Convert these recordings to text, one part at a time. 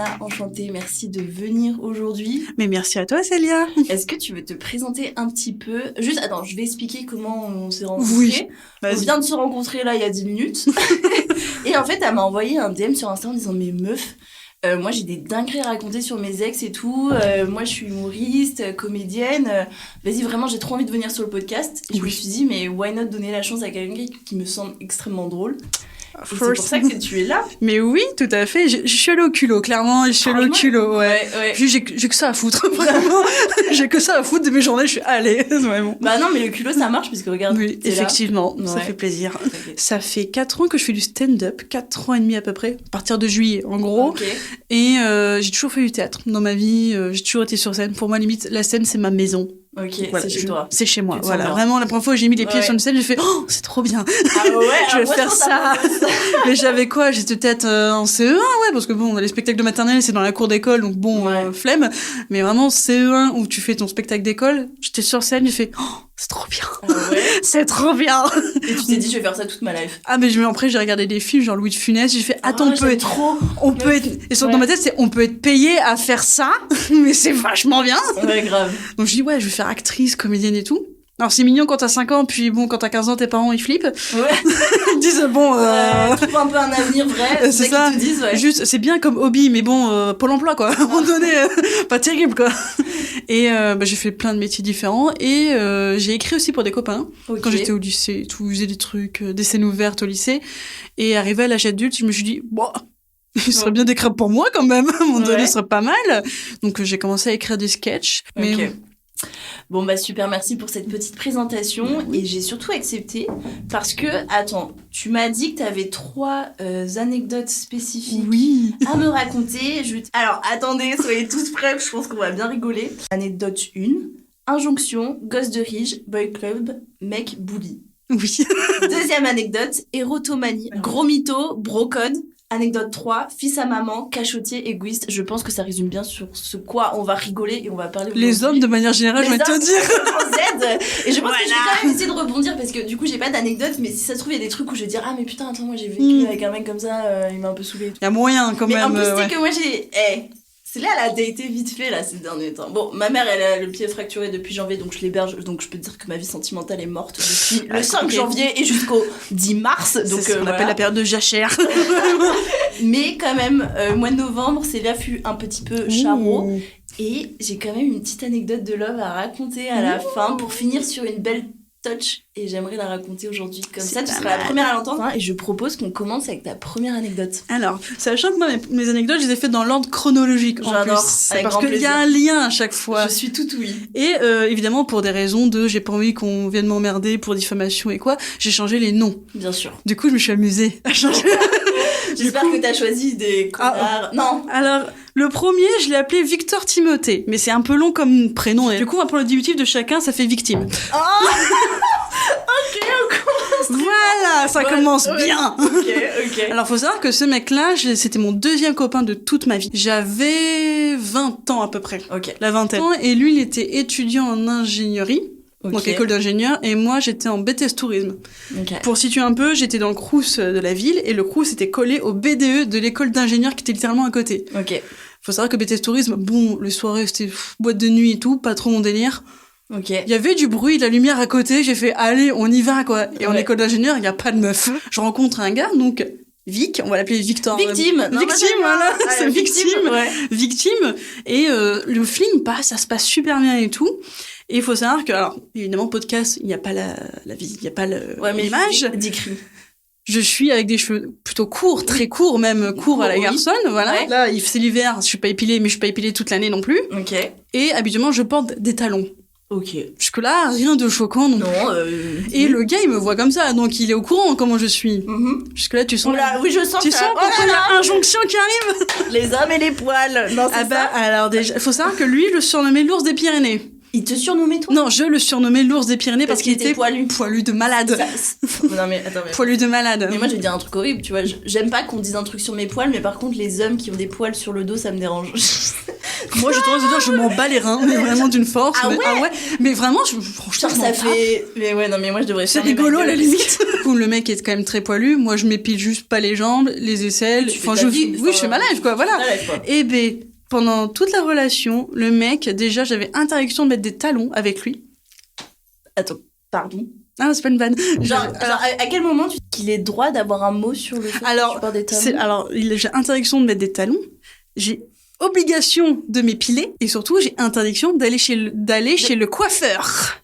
Anna, enchantée, merci de venir aujourd'hui. Mais merci à toi Célia. Est-ce que tu veux te présenter un petit peu? Juste, attends, je vais expliquer comment on s'est rencontrés. Oui, on vient de se rencontrer là il y a 10 minutes. Et en fait, elle m'a envoyé un DM sur Insta en disant « Mais meuf, moi j'ai des dingueries à raconter sur mes ex et tout. Moi je suis humoriste, comédienne. Vas-y, vraiment, j'ai trop envie de venir sur le podcast. » Et je me suis dit « Mais why not donner la chance à quelqu'un qui me semble extrêmement drôle ?» Et c'est pour ça que tu es là. Mais oui, tout à fait. Je suis allée au culot, clairement. Je suis allée au culot, ouais. J'ai que ça à foutre, vraiment. J'ai que ça à foutre de mes journées. Je suis allée, vraiment. Bah non, mais le culot, ça marche, parce que regarde. Oui, effectivement, là. ça fait plaisir. Okay. Ça fait 4 ans que je fais du stand-up, 4 ans et demi à peu près, à partir de juillet, en gros. Okay. Et j'ai toujours fait du théâtre dans ma vie. J'ai toujours été sur scène. Pour moi, limite, la scène, c'est ma maison. Ok, voilà, c'est chez toi. C'est chez moi, voilà. Vraiment, la première fois où j'ai mis les pieds sur une scène, j'ai fait « Oh, c'est trop bien. Ah ouais, je vais faire ça. » Mais j'avais quoi? J'étais peut-être en CE1, ouais, parce que bon, les spectacles de maternelle, c'est dans la cour d'école, donc bon, flemme. Mais vraiment, CE1, où tu fais ton spectacle d'école, j'étais sur scène, j'ai fait « Oh, c'est trop bien. C'est trop bien. » Et tu t'es dit « Je vais faire ça toute ma life. » Ah, mais après, j'ai regardé des films, genre Louis de Funès, j'ai fait « Attends, on peut être... » Et dans ma tête, c'est « On peut être payé à faire ça, mais c'est vachement bien. » Ouais, grave. Donc je dis « Ouais, je vais faire actrice, comédienne et tout. » Alors c'est mignon quand t'as 5 ans, puis bon, quand t'as 15 ans, tes parents, ils flippent. Ouais. Ils disent bon... trouve un peu un avenir vrai, c'est ça qu'ils te disent, ouais. Juste, c'est bien comme hobby, mais bon, Pôle emploi, quoi. À un moment donné, pas terrible, quoi. Et j'ai fait plein de métiers différents, et j'ai écrit aussi pour des copains. Okay. Quand j'étais au lycée, tout, je faisais des trucs, des scènes ouvertes au lycée. Et arrivé à l'âge adulte, je me suis dit, bon... Il serait bien d'écrire pour moi, quand même. À un moment donné, ce serait pas mal. Donc j'ai commencé à écrire des sketchs. Mais... Okay. Bon bah super, merci pour cette petite présentation. Et j'ai surtout accepté parce que, attends, tu m'as dit que t'avais 3 anecdotes spécifiques à me raconter. Alors attendez, soyez tous prêts, je pense qu'on va bien rigoler. Anecdote 1, injonction, gosse de riche, boy club, mec bully. Oui. Deuxième anecdote, érotomanie, gros mytho, brocode. Anecdote 3, fils à maman, cachotier, égoïste. Je pense que ça résume bien sur ce quoi on va rigoler et on va parler. Les hommes, de manière générale, je vais te dire. Et je pense que je vais quand même essayer de rebondir parce que du coup, j'ai pas d'anecdote, mais si ça se trouve, il y a des trucs où je vais dire, ah, mais putain, attends, moi j'ai vécu avec un mec comme ça, il m'a un peu saoulé. Il y a moyen quand même. Mais en plus, c'est que moi j'ai. C'est là, elle a daté vite fait, là, ces derniers temps. Bon, ma mère, elle a le pied fracturé depuis janvier, donc je l'héberge. Donc je peux te dire que ma vie sentimentale est morte depuis le 5 janvier et jusqu'au 10 mars. Donc, on appelle la période de jachère. Mais quand même, mois de novembre, c'est l'affût un petit peu charreau. Et j'ai quand même une petite anecdote de love à raconter à la fin pour finir sur une belle touch. Et j'aimerais la raconter aujourd'hui. Comme ça, tu seras la première à l'entendre. Et je propose qu'on commence avec ta première anecdote. Alors, sachant que moi, mes anecdotes, je les ai faites dans l'ordre chronologique. J'adore. Parce qu'il y a un lien à chaque fois. Je suis tout oui. Et évidemment, pour des raisons de j'ai pas envie qu'on vienne m'emmerder pour diffamation et quoi, j'ai changé les noms. Bien sûr. Du coup, je me suis amusée à changer. J'espère que t'as choisi des connards. Non. Alors, le premier, je l'ai appelé Victor Timothée. Mais c'est un peu long comme prénom. Et du coup, on va prendre le diminutif de chacun, ça fait victime. Oh ok, on commence. Voilà, ça commence bien. Ok. Alors, faut savoir que ce mec-là, c'était mon deuxième copain de toute ma vie. J'avais 20 ans à peu près. Ok. La vingtaine. Et lui, il était étudiant en ingénierie. Okay. Donc école d'ingénieur, et moi j'étais en BTS tourisme. Okay. Pour situer un peu, j'étais dans le Crous de la ville et le Crous était collé au BDE de l'école d'ingénieur qui était littéralement à côté. Ok. Faut savoir que BTS tourisme, bon, les soirées c'était boîte de nuit et tout, pas trop mon délire. Ok. Il y avait du bruit, de la lumière à côté, j'ai fait allez, on y va quoi. Et en école d'ingénieur, il y a pas de meuf. Je rencontre un gars donc Vic, on va l'appeler Victor. Victime. Voilà, c'est victime. Ouais. Victime. Et le film passe, ça se passe super bien et tout. Et il faut savoir que, alors, évidemment, podcast, il n'y a pas la vie, il n'y a pas l'image. D'écrit. Je suis avec des cheveux plutôt courts, très courts, même courts à la garçonne, voilà. Ouais. Là, c'est l'hiver, je suis pas épilée, mais je suis pas épilée toute l'année non plus. Ok. Et habituellement, je porte des talons. Ok. Jusque-là, rien de choquant non plus. Et le gars, il me voit comme ça, donc il est au courant comment je suis. Mm-hmm. Jusque-là, tu sens... Oui, je sens tu sens qu'il y a injonction qui arrive. Les hommes et les poils. Non, c'est ça. Alors déjà, faut savoir que lui, je le surnommais l'ours des Pyrénées. Il te surnommait toi? Non, je le surnommais l'ours des Pyrénées parce qu'il était poilu. Poilu de malade. Non mais attends. Poilu de malade. Mais moi je vais dire un truc horrible, tu vois. J'aime pas qu'on dise un truc sur mes poils, mais par contre les hommes qui ont des poils sur le dos, ça me dérange. Moi j'ai tendance à dire je m'en bats les reins, mais vraiment d'une force. Ah ouais. Mais vraiment, franchement, ça fait. Mais ouais, non mais moi je devrais. C'est rigolo à la limite. coup, le mec est quand même très poilu. Moi, je m'épile juste pas les jambes, les aisselles. Je fais ma life, quoi, voilà. Et pendant toute la relation, le mec, déjà, j'avais interdiction de mettre des talons avec lui. Attends, pardon. Ah, c'est pas une vanne. Genre, à quel moment tu dis qu'il est droit d'avoir un mot sur le fait que tu portes des talons? J'ai interdiction de mettre des talons. J'ai obligation de m'épiler. Et surtout, j'ai interdiction d'aller chez le coiffeur.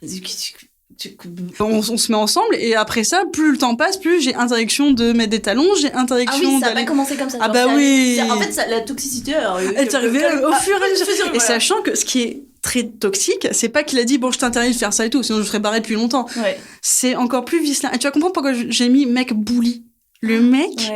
On se met ensemble et après ça, plus le temps passe, plus j'ai interdiction de mettre des talons, j'ai interdiction ça a pas commencé comme ça. Ah bah oui. En fait, la toxicité, elle est arrivée au fur et à mesure. Et sachant que ce qui est très toxique, c'est pas qu'il a dit bon je t'interdis de faire ça et tout, sinon je serais barré depuis longtemps. Ouais. C'est encore plus vicelin. Et tu vas comprendre pourquoi j'ai mis mec bully. Le mec,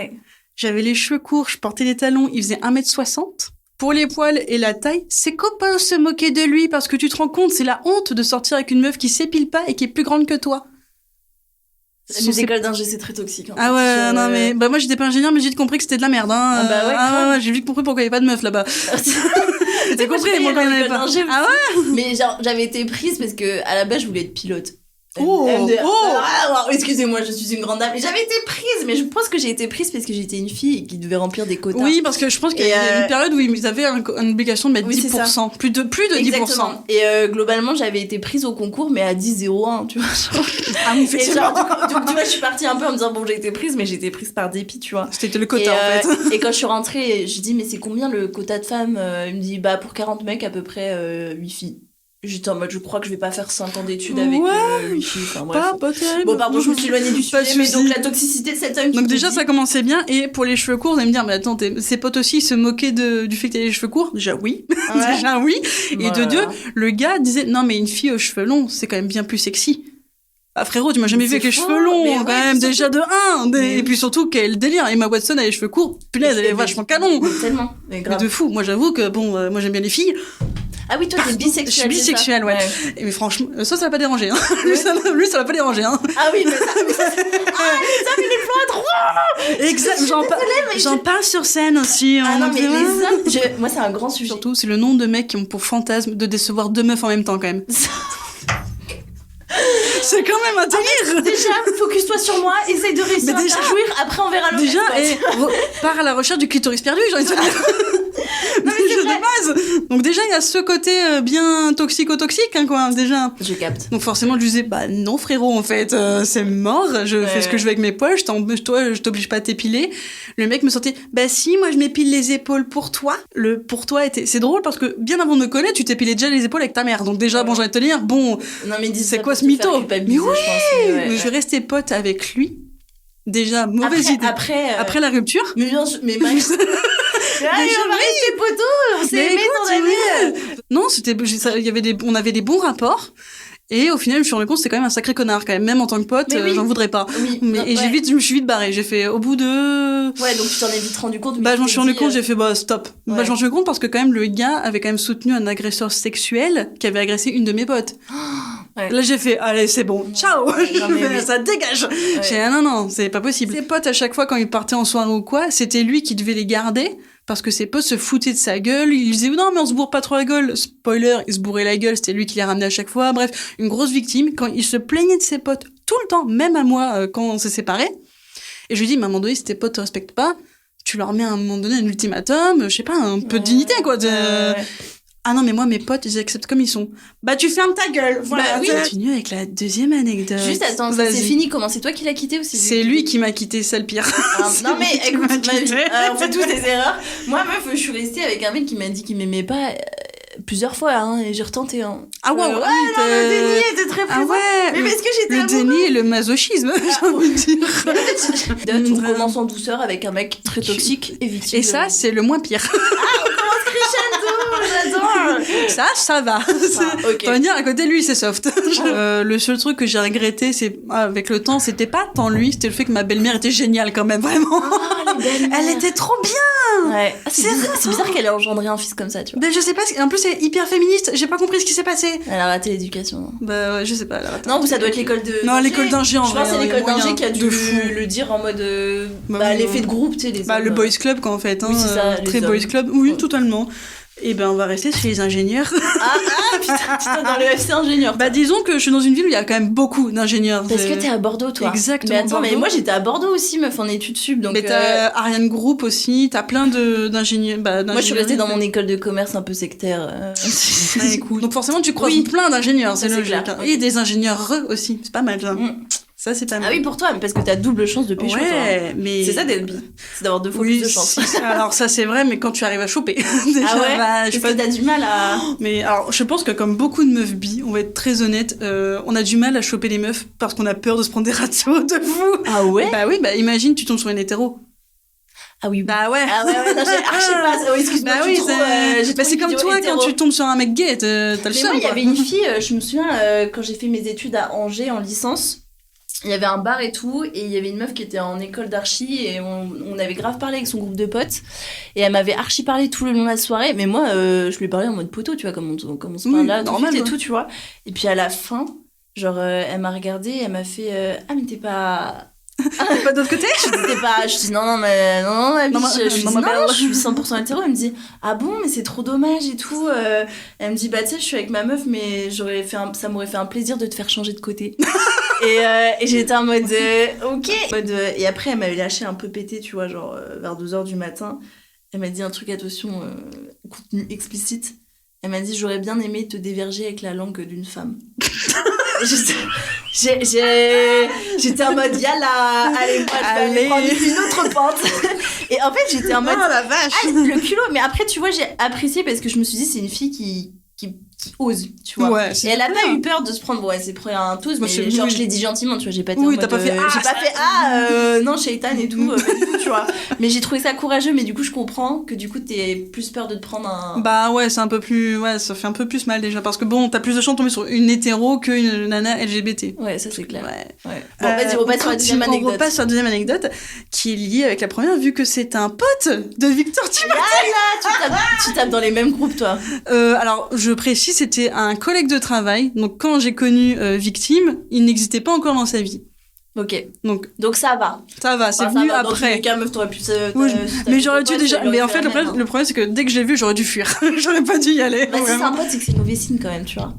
j'avais les cheveux courts, je portais des talons, il faisait 1m60. Pour les poils et la taille, ses copains se moquaient de lui parce que tu te rends compte, c'est la honte de sortir avec une meuf qui s'épile pas et qui est plus grande que toi. Les écoles d'ingé, c'est très toxique. Ah ouais, non mais moi j'étais pas ingénieur, mais j'ai vite compris que c'était de la merde. J'ai vite compris pourquoi il y avait pas de meuf là-bas. T'as compris, moi quand il y en avait pas. Ah ouais. Mais genre j'avais été prise parce que à la base je voulais être pilote. Excusez-moi, je suis une grande dame. J'avais été prise, mais je pense que j'ai été prise parce que j'étais une fille qui devait remplir des quotas. Oui, parce que je pense qu'il y a une période où ils avaient une obligation de mettre 10%. Plus de 10%. Exactement. Et globalement, j'avais été prise au concours, mais à 10,01, tu vois. Ah oui, effectivement. Donc, tu vois, je suis partie un peu en me disant, bon, j'ai été prise, mais j'ai été prise par dépit, tu vois. C'était le quota, en fait. Et quand je suis rentrée, je dis, mais c'est combien le quota de femmes? Il me dit, pour 40 mecs, à peu près 8 filles. J'étais en mode, je crois que je vais pas faire 5 ans d'études avec 8 filles. Enfin, bref. Pas terrible. Bon, pardon, je me suis éloignée du sujet, mais donc la toxicité, c'est un. Donc déjà, ça commençait bien. Et pour les cheveux courts, vous allez me dire, mais attends, ses potes aussi se moquaient du fait que t'avais les cheveux courts. Déjà, oui. Ouais. Déjà, oui. Et de deux, le gars disait, non, mais une fille aux cheveux longs, c'est quand même bien plus sexy. Ah, frérot, tu m'as jamais vu avec les cheveux longs, quand même, déjà de 1. Et puis surtout, quel délire. Emma Watson a les cheveux courts. Punaise, elle est vachement canon. Tellement. Mais de fou. Moi, j'avoue que, moi, j'aime bien les filles. Ah oui, toi, t'es bisexuelle. Je suis bisexuelle, ouais. Et mais franchement, ça l'a pas dérangé, hein. Lui, ça l'a pas dérangé, hein. Ah oui, mais ça. Les hommes, il est plus droit. Exact. J'en parle sur scène aussi. Ah non, mais les hommes, moi, c'est un grand sujet. Surtout, c'est le nombre de mecs qui ont pour fantasme de décevoir 2 meufs en même temps, quand même. C'est quand même un délire. Déjà, focus-toi sur moi, essaye de réussir à jouir, après on verra le reste. Déjà, pars à la recherche du clitoris perdu, j'ai envie de te dire. Non, mais déjà de base. Donc déjà, il y a ce côté bien toxico-toxique, hein, quoi, déjà. Je capte. Donc forcément, je disais, non frérot, en fait, c'est mort, je fais ce que je veux avec mes poils, toi, je t'oblige pas à t'épiler. Le mec me sortait, si, moi je m'épile les épaules pour toi. Le pour toi c'est drôle parce que bien avant de me connaître, tu t'épilais déjà les épaules avec ta mère. Donc déjà, bon, j'ai envie de te dire, non mais c'est quoi ce mytho? Mais oui, je vais rester pote avec lui. Déjà, mauvaise idée. Après la rupture. Mais bien sûr, mais Max. On va rester potos, on s'est aimés dans la vie. Non, on avait des bons rapports. Et au final, je me suis rendu compte que c'était quand même un sacré connard, quand même. Même en tant que pote, j'en voudrais pas. Oui, je me suis vite barrée. J'ai fait, au bout de... Ouais, donc tu t'en es vite rendu compte. Je m'en suis rendu compte, j'ai fait, stop. Ouais. Je m'en suis rendu compte parce que quand même, le gars avait quand même soutenu un agresseur sexuel qui avait agressé une de mes potes. Ouais. Là, j'ai fait, allez, c'est bon, ciao, ça dégage. Ouais. J'ai dit, non, c'est pas possible. Ses potes, à chaque fois, quand ils partaient en soirée ou quoi, c'était lui qui devait les garder. Parce que ses potes se foutaient de sa gueule, il disait non mais on se bourre pas trop la gueule, spoiler, il se bourrait la gueule, c'était lui qui les ramenait à chaque fois, bref, une grosse victime, quand il se plaignait de ses potes tout le temps, même à moi quand on s'est séparés, et je lui dis mais à un moment donné si tes potes te respectent pas, tu leur mets à un moment donné un ultimatum, je sais pas, un peu de dignité quoi, Ah non mais moi mes potes ils acceptent comme ils sont. Tu fermes ta gueule. Voilà. Oui. Continue avec la deuxième anecdote. Juste attends, c'est fini. Comment c'est toi qui l'as quitté ou c'est lui qui m'a quitté, c'est le pire. Non mais écoute, on fait tous des erreurs. Moi meuf, je suis restée avec un mec qui m'a dit qu'il m'aimait pas plusieurs fois et j'ai retenté. Ah ouais, le déni était très présent. Ah ouais. Mais parce que j'étais le déni et le masochisme, j'ai envie de dire. On commence en douceur avec un mec très toxique et victime. Et ça c'est le moins pire. On commence crescendo, j'adore. Ça va. Okay. On va dire à côté lui c'est soft. Le seul truc que j'ai regretté c'est avec le temps c'était pas tant lui, c'était le fait que ma belle-mère était géniale quand même vraiment. Elle était trop bien. Ouais. C'est bizarre qu'elle ait engendré un fils comme ça, tu vois. Je sais pas, en plus c'est hyper féministe, j'ai pas compris ce qui s'est passé. Elle a raté l'éducation. Ouais, je sais pas, elle a raté. Non, ça doit être l'école de... Non, l'école d'ingé en vrai. Je pense que c'est l'école d'ingé qui a dû le dire en mode l'effet de groupe, tu sais, le boys club quoi en fait, oui, c'est ça, très boys club. Oui, totalement. Eh ben, on va rester chez les ingénieurs. Putain, dans le FC ingénieur. Bah, disons que je suis dans une ville où il y a quand même beaucoup d'ingénieurs. Parce que t'es à Bordeaux, toi. Exactement. Mais attends, mais moi j'étais à Bordeaux aussi, meuf, en études sup. Donc, mais t'as Ariane Group aussi, t'as plein d'ingénieurs. Moi, je suis restée dans mon école de commerce un peu sectaire. Écoute. Donc, forcément, tu croises plein d'ingénieurs, c'est logique. Clair. Et des ingénieurs aussi, c'est pas mal, ça. Ça, c'est pas mal. Ah oui, pour toi, parce que t'as double chance de pécho, ouais, mais... C'est ça d'être bi. C'est d'avoir 2 fois plus de chance. Alors, ça, c'est vrai, mais quand tu arrives à choper. Déjà, parce que t'as du mal à... Mais alors, je pense que comme beaucoup de meufs bi, on va être très honnête, on a du mal à choper les meufs parce qu'on a peur de se prendre des ratios de fou. Ah ouais? Bah oui, bah imagine, tu tombes sur une hétéro. Ah oui, bah ouais. Ah ouais, non, je sais pas. Oh, excuse-moi, bah oui, c'est comme toi hétéro. quand tu tombes sur un mec gay, t'as le seum. Mais moi, il y avait une fille, je me souviens, quand j'ai fait mes études à Angers en licence, il y avait un bar et tout, et il y avait une meuf qui était en école d'archi, et on avait grave parlé avec son groupe de potes, et elle m'avait archi parlé tout le long de la soirée, mais moi, je lui parlais en mode poteau, tu vois, comme on se parle là, normal, et tout, tu vois. Et puis à la fin, genre, elle m'a regardée, elle m'a fait ah, mais t'es pas... T'es pas de l'autre côté? Je dis non, je suis 100% hétéro. Elle me dit ah bon, mais c'est trop dommage et tout. Elle me dit bah tu sais, je suis avec ma meuf, mais ça m'aurait fait un plaisir de te faire changer de côté. et j'étais en mode ok. Et après, elle m'avait lâché un peu pété, tu vois, genre vers 2h du matin. Elle m'a dit un truc, attention, contenu explicite. Elle m'a dit j'aurais bien aimé te déverger avec la langue d'une femme. J'étais en mode yalla, allez, moi je vais aller prendre une autre pente. Et en fait j'étais en mode oh la vache, le culot. Mais après tu vois, j'ai apprécié parce que je me suis dit c'est une fille qui ose, tu vois. Ouais, et elle a pas eu peur de se prendre, bon elle s'est pris un tous, mais genre je l'ai dit gentiment, tu vois, j'ai pas été en mode, t'as pas fait non Shaitan et tout, tu vois. Mais j'ai trouvé ça courageux, mais du coup je comprends que du coup t'aies plus peur de te prendre un... Bah ouais, c'est un peu plus, ouais, ça fait un peu plus mal déjà, parce que bon, t'as plus de chance de tomber sur une hétéro qu'une nana LGBT. Ouais, ça c'est clair. Ouais. Bon, vas-y, on repasse sur la deuxième anecdote. On repasse sur la deuxième anecdote, qui est liée avec la première, vu que c'est un pote de Victor Timothy. Tu tapes dans les mêmes groupes, toi. Alors, je précise, c'était un collègue de travail. Donc, quand j'ai connu Victime, il n'existait pas encore dans sa vie. Ok. Donc ça va. Ça va, c'est venu après. Dans meuf, t'aurais pu mais j'aurais dû déjà. Mais en fait, le problème, c'est que dès que je l'ai vu, j'aurais dû fuir. J'aurais pas dû y aller. Bah, si c'est un pote, c'est que c'est mauvais signe quand même, tu vois.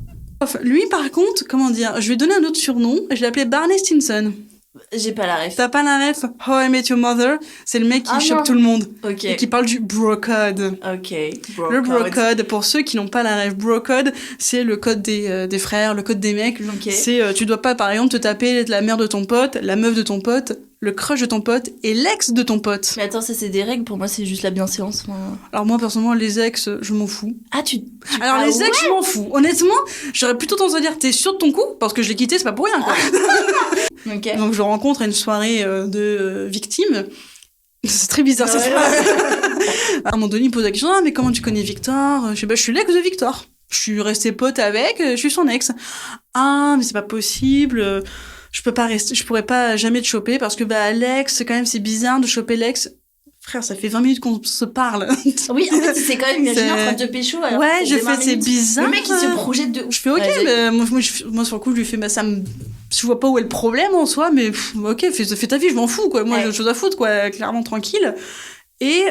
Lui, par contre, comment dire, je lui ai donné un autre surnom. Je l'ai appelé Barney Stinson. J'ai pas la ref. T'as pas la ref? How I Met Your Mother, c'est le mec qui chope tout le monde. Ok. Et qui parle du bro code. Ok. Le bro code, pour ceux qui n'ont pas la ref, bro code, c'est le code des frères, le code des mecs. Okay. C'est, tu dois pas, par exemple, te taper la mère de ton pote, la meuf de ton pote, le crush de ton pote et l'ex de ton pote. Mais attends, ça c'est des règles, pour moi c'est juste la bienséance. Alors moi, personnellement, les ex, je m'en fous. Ah, Alors les ex, je m'en fous. Honnêtement, j'aurais plutôt tendance à dire, t'es sûr de ton coup? Parce que je l'ai quitté, c'est pas pour rien, quoi. Okay. Donc je le rencontre à une soirée de victimes. C'est très bizarre cette phrase. À un moment donné, il me pose la question, ah mais comment tu connais Victor? Je suis l'ex de Victor. Je suis restée pote avec, je suis son ex. Ah mais c'est pas possible. Je pourrais pas jamais te choper parce que l'ex, quand même c'est bizarre de choper l'ex. Frère, ça fait 20 minutes qu'on se parle. Oui, en fait, c'est quand même imaginé en train de pécho. Ouais, c'est bizarre. Le mec, il se projette de ouf. Je fais, ok, mais moi, sur le coup, je lui fais, je vois pas où est le problème en soi, mais ok, fais ta vie, je m'en fous, quoi. Moi, j'ai autre chose à foutre, quoi, clairement tranquille. Et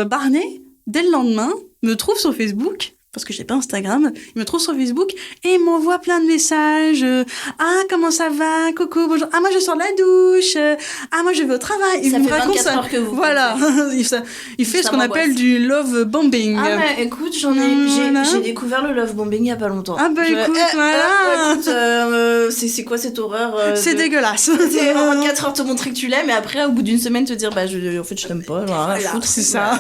Barney, dès le lendemain, me trouve sur Facebook, parce que j'ai pas Instagram, il me trouve sur Facebook et il m'envoie plein de messages. Ah, comment ça va? Coucou, bonjour. Ah, moi, je sors de la douche. Ah, moi, je vais au travail. Ça il fait me raconte 24 heures que vous... Voilà. Il fait ce qu'on appelle du love bombing. Ah, mais écoute, j'ai découvert le love bombing il y a pas longtemps. Ah, bah, écoute, voilà. Écoute, c'est quoi cette horreur? C'est dégueulasse. C'est 24 heures te montrer que tu l'aimes et après, au bout d'une semaine, te dire, en fait, je t'aime pas. Genre, rien à foutre. C'est ça.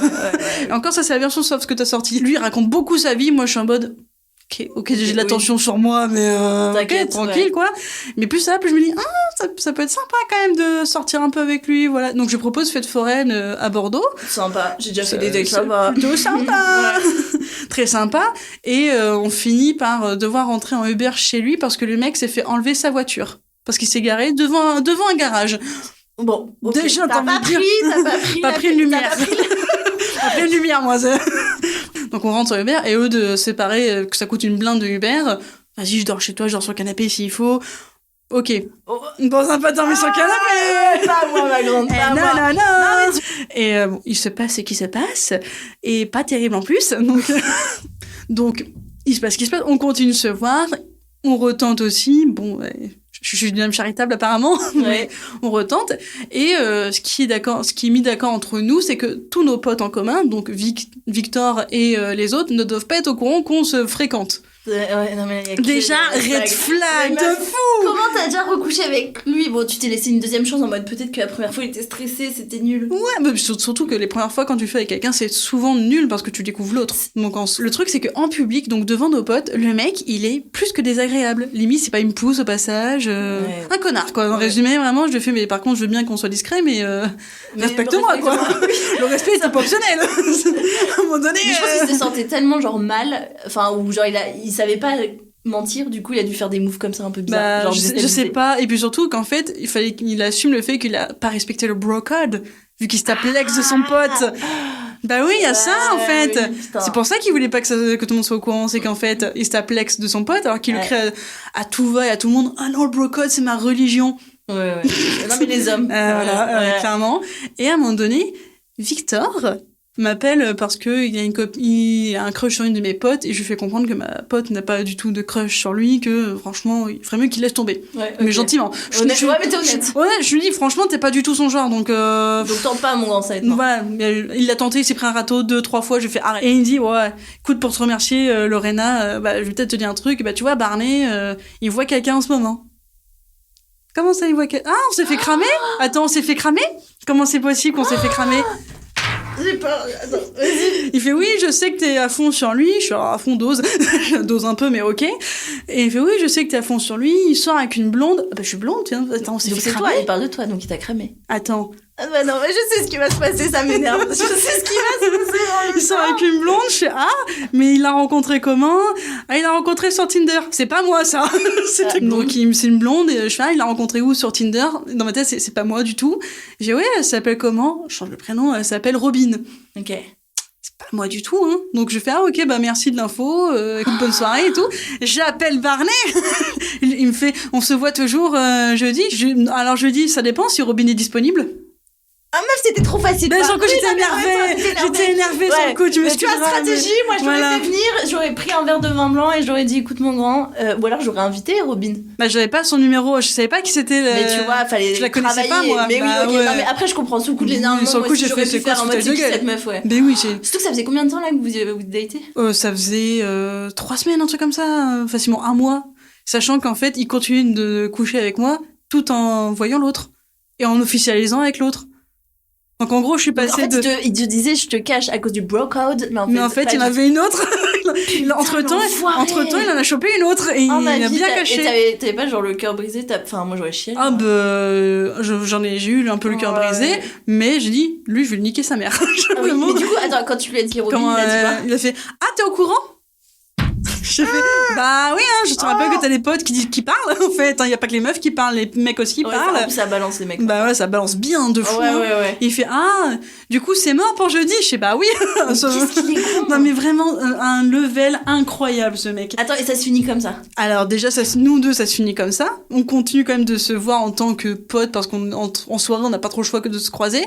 Et encore, ça, c'est la version soft que t'as sortie. Lui, il raconte beaucoup sa vie. Moi, je suis en mode, ok, j'ai de l'attention sur moi, mais t'inquiète, tranquille, quoi. Mais plus ça, plus je me dis, ça peut être sympa quand même de sortir un peu avec lui, voilà. Donc je propose fête foraine à Bordeaux. Sympa, j'ai déjà fait des dates là-bas. Plutôt sympa. Très sympa. Et on finit par devoir rentrer en Uber chez lui parce que le mec s'est fait enlever sa voiture. Parce qu'il s'est garé devant un garage. Bon, okay. Déjà, t'as pas pris une lumière. Pas pris une lumière, moi, ça. Donc on rentre sur Uber et eux de séparer que ça coûte une blinde de Uber. Vas-y, je dors chez toi, je dors sur le canapé s'il faut. Ok. Dans un pas dormir sur le canapé. Pas moi, ma grande, pas moi. Non. Et il se passe ce qui se passe. Et pas terrible en plus. Donc, il se passe ce qui se passe. On continue de se voir. On retente aussi. Bon, je suis d'une âme charitable apparemment. Mais on retente. Et ce qui est mis d'accord entre nous, c'est que tous nos potes en commun, donc Victor et les autres, ne doivent pas être au courant qu'on se fréquente. Non, mais déjà, red flag de fou! Comment t'as déjà recouché avec lui? Bon, tu t'es laissé une deuxième chance en mode peut-être que la première fois il était stressé, c'était nul. Ouais, mais surtout que les premières fois quand tu fais avec quelqu'un, c'est souvent nul parce que tu découvres l'autre. Donc le truc, c'est qu'en public, donc devant nos potes, le mec, il est plus que désagréable. Limite, c'est pas une pousse au passage. Un connard, quoi. En résumé, vraiment, je le fais, mais par contre, je veux bien qu'on soit discret, mais respecte-moi, quoi. Le respect, c'est pas optionnel. À un moment donné. Mais je pense qu'il se sentait tellement genre mal, enfin, ou genre il savait pas mentir, du coup il a dû faire des moves comme ça un peu bizarres. Genre, je sais pas, et puis surtout qu'en fait il fallait qu'il assume le fait qu'il a pas respecté le bro code vu qu'il se tape l'ex de son pote. Bah oui, il y a ça en fait. Oui, c'est pour ça qu'il voulait pas que tout le monde soit au courant, c'est qu'en fait il se tape l'ex de son pote alors qu'il le crée à tout va et à tout le monde. Ah non, le bro code c'est ma religion. Ouais. Non mais les hommes. Clairement. Et à un moment donné, Victor m'appelle parce que il a un crush sur une de mes potes et je lui fais comprendre que ma pote n'a pas du tout de crush sur lui, que franchement il ferait mieux qu'il laisse tomber. Mais gentiment. Ouais, mais t'es honnête. Je lui dis franchement t'es pas du tout son genre donc tente pas mon grand, ça va être voilà, il l'a tenté, il s'est pris un râteau 2-3 fois, je lui fais arrête. Et il me dit écoute, pour te remercier Lorena, je vais peut-être te dire un truc, tu vois Barney il voit quelqu'un en ce moment. Comment ça il voit quelqu'un? On s'est fait cramer? Attends, on s'est fait cramer? Comment c'est possible qu'on s'est fait cramer? J'ai peur. Attends, vas-y. Il fait oui, je sais que t'es à fond sur lui. Je suis à fond dose. Je dose un peu, mais ok. Et il fait oui, je sais que t'es à fond sur lui. Il sort avec une blonde. Je suis blonde, tiens. Attends, on s'est fait cramer. Toi, il parle de toi, donc il t'a cramé. Attends. Non, mais je sais ce qui va se passer, ça m'énerve. Je sais ce qui va se passer. Il sort avec une blonde, je fais mais il l'a rencontré comment? Il l'a rencontré sur Tinder. C'est pas moi, ça. Donc c'est une blonde et je fais il l'a rencontré où sur Tinder? Dans ma tête, c'est pas moi du tout. J'ai elle s'appelle comment? Je change le prénom, elle s'appelle Robin. Ok. C'est pas moi du tout, hein. Donc je fais ok, merci de l'info, écoute, bonne soirée et tout. J'appelle Barney. Il me fait on se voit toujours jeudi. Alors jeudi, ça dépend si Robin est disponible. Ah meuf, c'était trop facile. Mais sur le coup, j'étais énervée sur le coup. Tu vois, stratégie, moi je l'aurais fait venir, j'aurais pris un verre de vin blanc et j'aurais dit écoute mon grand, ou alors j'aurais invité Robin. J'avais pas son numéro, je savais pas qui c'était. Mais tu vois, fallait je la connaissais pas moi. Mais oui, ok, non mais après je comprends sous le coup de l'énervement. Sur le coup, j'ai fait c'est quoi cette meuf, Mais oui, surtout que ça faisait combien de temps là que vous datez? Ça faisait 3 semaines, un truc comme ça, facilement 1 mois. Sachant qu'en fait, il continue de coucher avec moi tout en voyant l'autre et en officialisant avec l'autre. Donc en gros, je suis passée il te disait je te cache à cause du bro code, mais en fait il y en avait une autre. Entre-temps, il en a chopé une autre et il a bien caché. Et t'avais pas genre le cœur brisé? Enfin, moi j'aurais chié. J'ai eu un peu le cœur brisé, mais j'ai dit lui je vais le niquer sa mère. Mais du coup, attends, quand tu lui as dit Robin, il a dit quoi? Il a fait t'es au courant? J'ai fait oui, je te rappelle que t'as des potes qui parlent en fait, il y a pas que les meufs qui parlent, les mecs aussi parlent. En plus, ça balance les mecs. Ça balance bien de fou. Ouais. Il fait du coup c'est mort pour jeudi. Je sais oui. Qu'est-ce qu'il est con. Non mais vraiment un level incroyable ce mec. Attends, et ça se finit comme ça? Alors déjà nous deux ça se finit comme ça. On continue quand même de se voir en tant que potes parce qu'en soirée on n'a pas trop le choix que de se croiser.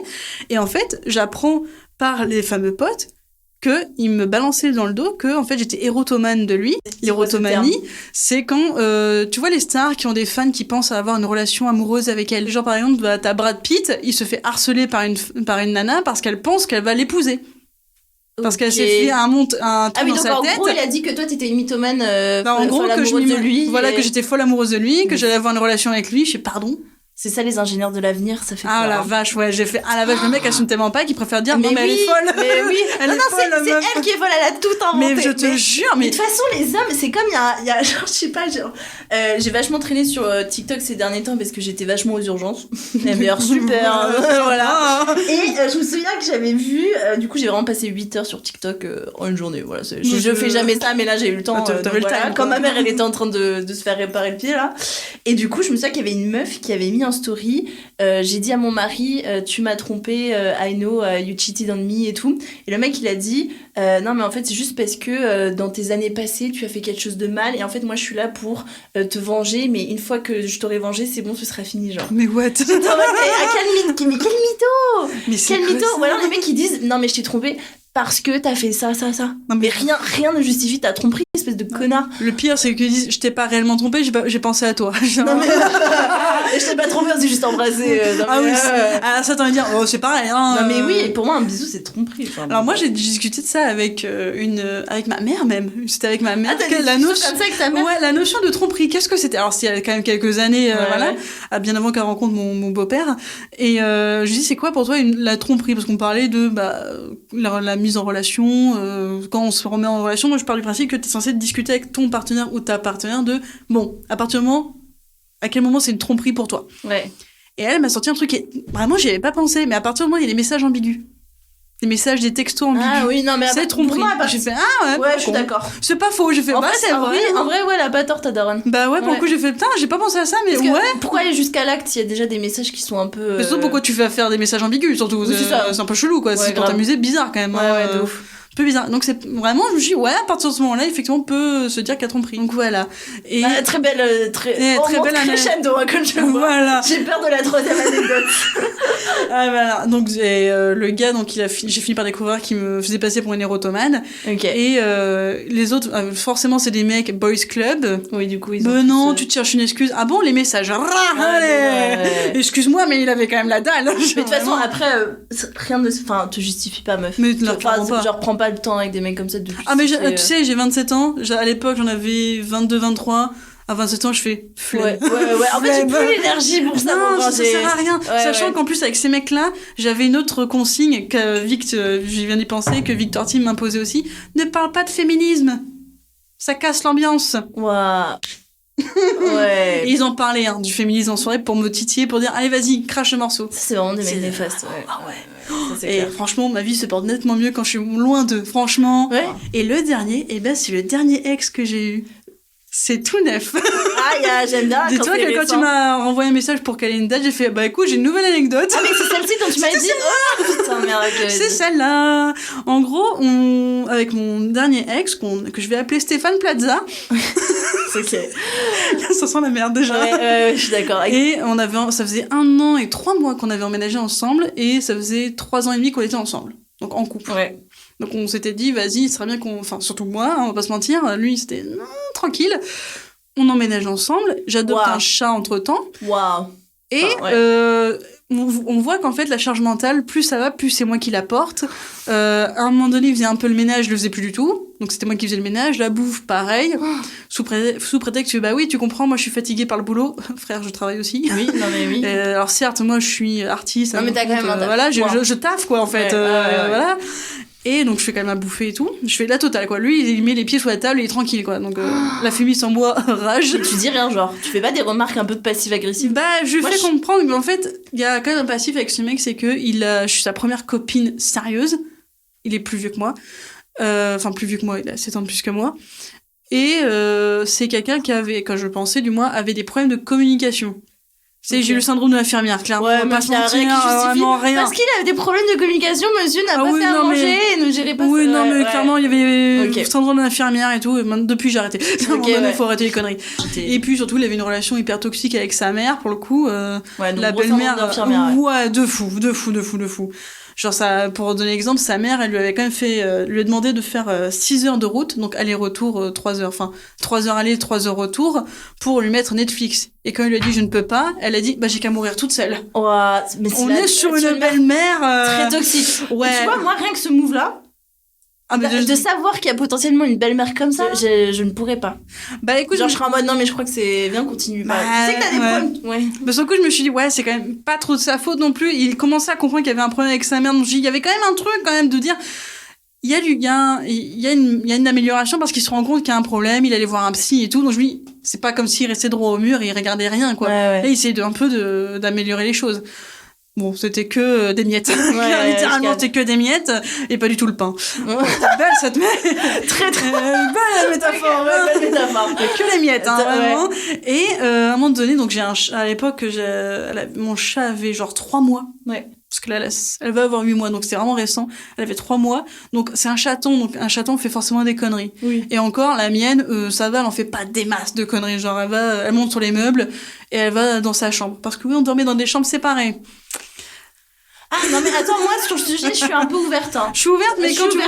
Et en fait j'apprends par les fameux potes il me balançait dans le dos que en fait j'étais érotomane de lui. L'érotomanie, c'est quand tu vois les stars qui ont des fans qui pensent à avoir une relation amoureuse avec elles. Genre par exemple, t'as Brad Pitt, il se fait harceler par une nana parce qu'elle pense qu'elle va l'épouser. Parce qu'elle s'est fait un truc dans sa tête. En gros, il a dit que toi t'étais une mythomane en gros, folle amoureuse de lui. Voilà, que j'étais folle amoureuse de lui, que j'allais avoir une relation avec lui. Je sais pardon. C'est ça les ingénieurs de l'avenir, ça fait peur. La vache, ouais, j'ai fait la vache, le mec assume tellement pas qu'il préfère dire mais elle est folle. Mais oui, elle est folle, c'est elle qui est folle, elle a tout inventé. Mais je te jure, mais de toute façon les hommes, c'est comme il y a genre je sais pas, j'ai vachement traîné sur TikTok ces derniers temps parce que j'étais vachement aux urgences. D'ailleurs super, voilà. Et je me souviens que j'avais vu du coup j'ai vraiment passé 8 heures sur TikTok en une journée, voilà, je fais jamais ça mais là j'ai eu le temps. T'avais le time. Quand ma mère elle était en train de se faire réparer le pied là. Et du coup, je me souviens qu'il y avait une meuf qui avait mis en story, j'ai dit à mon mari, tu m'as trompé, I know, you cheated on me et tout. Et le mec, il a dit, non, mais en fait, c'est juste parce que dans tes années passées, tu as fait quelque chose de mal. Et en fait, moi, je suis là pour te venger. Mais une fois que je t'aurai vengé, c'est bon, ce sera fini, genre. Mais what? J'étais en mode, mais quel mytho! Mais quel mytho! Ou alors les mecs, ils disent, non, mais je t'ai trompé parce que t'as fait ça. Non, mais rien ne justifie ta tromperie, espèce de connard. Le pire, c'est qu'ils disent, je t'ai pas réellement trompé, j'ai pensé à toi. Genre... Non, mais... je t'ai pas trompé, on s'est juste embrassé. Ah, ça, t'as envie de dire, oh, c'est pareil, hein. Non, mais oui, pour moi, un bisou, c'est tromperie. Enfin, alors, moi, j'ai discuté de ça avec avec ma mère, même. C'était avec ma mère. Ah, t'as la notion comme ça avec ta mère? Ouais, la notion de tromperie. Qu'est-ce que c'était? Alors, c'était il y a quand même quelques années, bien avant qu'elle rencontre mon beau-père. Et, je lui dis, c'est quoi pour toi la tromperie? Parce qu'on parlait de, la mise en relation, quand on se remet en relation. Moi, je pars du principe que t'es censé discuter avec ton partenaire ou ta partenaire de, bon, à quel moment c'est une tromperie pour toi? Ouais. Et elle m'a sorti un truc vraiment, j'y avais pas pensé, mais à partir du moment où il y a des messages ambigus. Des messages, des textos ambigus. Ah oui, non, mais c'est tromperie. J'ai fait, ouais, je suis d'accord. C'est pas faux, j'ai fait, c'est vrai. En vrai, ouais, elle a pas tort, ta daronne. Bah ouais, pour le coup, j'ai fait, putain, j'ai pas pensé à ça, mais ouais. Pourquoi aller jusqu'à l'acte s'il y a déjà des messages qui sont un peu. Mais surtout, pourquoi tu fais faire des messages ambigus, surtout. Oui, c'est un peu chelou, quoi. C'est pour t'amuser, bizarre quand même. Ouais, de ouf. Peu bizarre. Donc c'est vraiment, je me dis, ouais, à partir de ce moment-là, effectivement, on peut se dire qu'il y a tromperie. Donc voilà. Et très belle, très belle crescendo, comme je vois. Voilà. J'ai peur de la troisième anecdote. Voilà. Donc le gars, donc j'ai fini par découvrir qu'il me faisait passer pour une érotomane. Ok. Et les autres, forcément, c'est des mecs boys club. Oui, du coup ils ont. Non, tu te cherches une excuse. Ah bon, les messages. Excuse-moi, mais il avait quand même la dalle. Mais de toute façon, après, rien ne, te justifie pas, meuf. Mais genre, prends pas le temps avec des mecs comme ça depuis. Ah mais tu sais, j'ai 27 ans. À l'époque, j'en avais 22, 23. À 27 ans, je fais flemme. Ouais. En fait, j'ai plus l'énergie pour ça. Non, ça sert à rien. Sachant qu'en plus, avec ces mecs-là, j'avais une autre consigne que je viens d'y penser, que Victor Tim m'imposait aussi. Ne parle pas de féminisme. Ça casse l'ambiance. Waouh. Ouais. Et ils en parlaient du féminisme en soirée pour me titiller, pour dire allez vas-y, crache le morceau. Ça, c'est vraiment des mecs néfastes. Ouais. Ah ouais. Ça, et franchement, ma vie se porte nettement mieux quand je suis loin d'eux, franchement. Ouais. Et le dernier, c'est le dernier ex que j'ai eu. C'est tout neuf. Ah, j'aime bien. Dis-toi que quand tu m'as renvoyé un message pour caler une date, j'ai fait écoute, j'ai une nouvelle anecdote. Ah, mais c'est celle-ci dont tu m'as dit. Oh putain, merde. C'est celle-là. En gros, avec mon dernier ex, que je vais appeler Stéphane Plaza. Ok. Ça sent la merde déjà. Ouais, je suis d'accord. Et ça faisait 1 an et 3 mois qu'on avait emménagé ensemble, et ça faisait 3 ans et demi qu'on était ensemble. Donc en couple. Ouais. Donc on s'était dit, vas-y, ce serait bien enfin surtout moi, on va pas se mentir, lui c'était tranquille. On emménage ensemble, j'adopte un chat entre-temps. Waouh. Et on voit qu'en fait la charge mentale, plus ça va, plus c'est moi qui la porte. À un moment donné, il faisait un peu le ménage, je le faisais plus du tout. Donc c'était moi qui faisais le ménage, la bouffe pareil. Sous prétexte que oui, tu comprends, moi je suis fatiguée par le boulot. Frère, je travaille aussi. Oui, non mais oui. Alors certes, moi je suis artiste. Non mais t'as quand même un taf. Voilà, je taffe quoi en fait. Voilà. Et donc, je fais quand même à bouffer et tout. Je fais la totale, quoi. Lui, il met les pieds sous la table et il est tranquille, quoi. Donc, la fumée sans bois, rage. Et tu dis rien, genre. Tu fais pas des remarques un peu de passif-agressif? Je fais comprendre qu'en fait, il y a quand même un passif avec ce mec, c'est que je suis sa première copine sérieuse. Il est plus vieux que moi. Enfin, plus vieux que moi, il a 7 ans de plus que moi. Et c'est quelqu'un qui quand je pensais, du moins, avait des problèmes de communication. J'ai le syndrome de l'infirmière, clairement. Ouais, pas se mentir, vraiment rien. Parce qu'il avait des problèmes de communication, monsieur n'a pas fait à manger et ne gérait pas ça. Oui, non, mais clairement, il y avait le syndrome de l'infirmière et tout. Depuis, j'ai arrêté. À un moment donné, faut arrêter les conneries. Et puis, surtout, il avait une relation hyper toxique avec sa mère, pour le coup. La belle-mère. Ouais, de fou. Genre ça, pour donner l'exemple, sa mère, elle lui avait quand même lui a demandé de faire 6 heures de route, donc aller-retour 3 heures, enfin 3 heures aller, 3 heures retour, pour lui mettre Netflix. Et quand il lui a dit je ne peux pas, elle a dit j'ai qu'à mourir toute seule. Ouais, mais on est sur une belle-mère très toxique. Ouais. Et tu vois, moi rien que ce move-là. De savoir qu'il y a potentiellement une belle-mère comme ça, je ne pourrais pas. Écoute, genre je serais en mode non mais je crois que c'est bien, continue. Tu sais que t'as des problèmes. Ouais. Sur le coup je me suis dit c'est quand même pas trop de sa faute non plus. Il commençait à comprendre qu'il y avait un problème avec sa mère, donc il y avait quand même un truc quand même de dire il y a une amélioration parce qu'il se rend compte qu'il y a un problème, il allait voir un psy et tout, donc je me dis c'est pas comme s'il restait droit au mur et il regardait rien quoi. Ouais. Là il essayait d'améliorer les choses. Bon, c'était que des miettes. Littéralement, c'était que des miettes et pas du tout le pain. Ouais. T'es belle, cette mec. Très, très belle, mais métaphore, belle métaphore. Que les miettes, hein, vraiment. Et à un moment donné, donc à l'époque, mon chat avait genre 3 mois. Ouais. Parce que là, elle va avoir 8 mois, donc c'était vraiment récent. Elle avait 3 mois. Donc c'est un chaton, donc un chaton fait forcément des conneries. Oui. Et encore, la mienne, ça va, elle en fait pas des masses de conneries. Genre, elle monte sur les meubles et elle va dans sa chambre. Parce que oui, on dormait dans des chambres séparées. Ah non mais attends, moi sur ce sujet je suis un peu ouverte. Hein. Je suis ouverte, mais quand tu vois...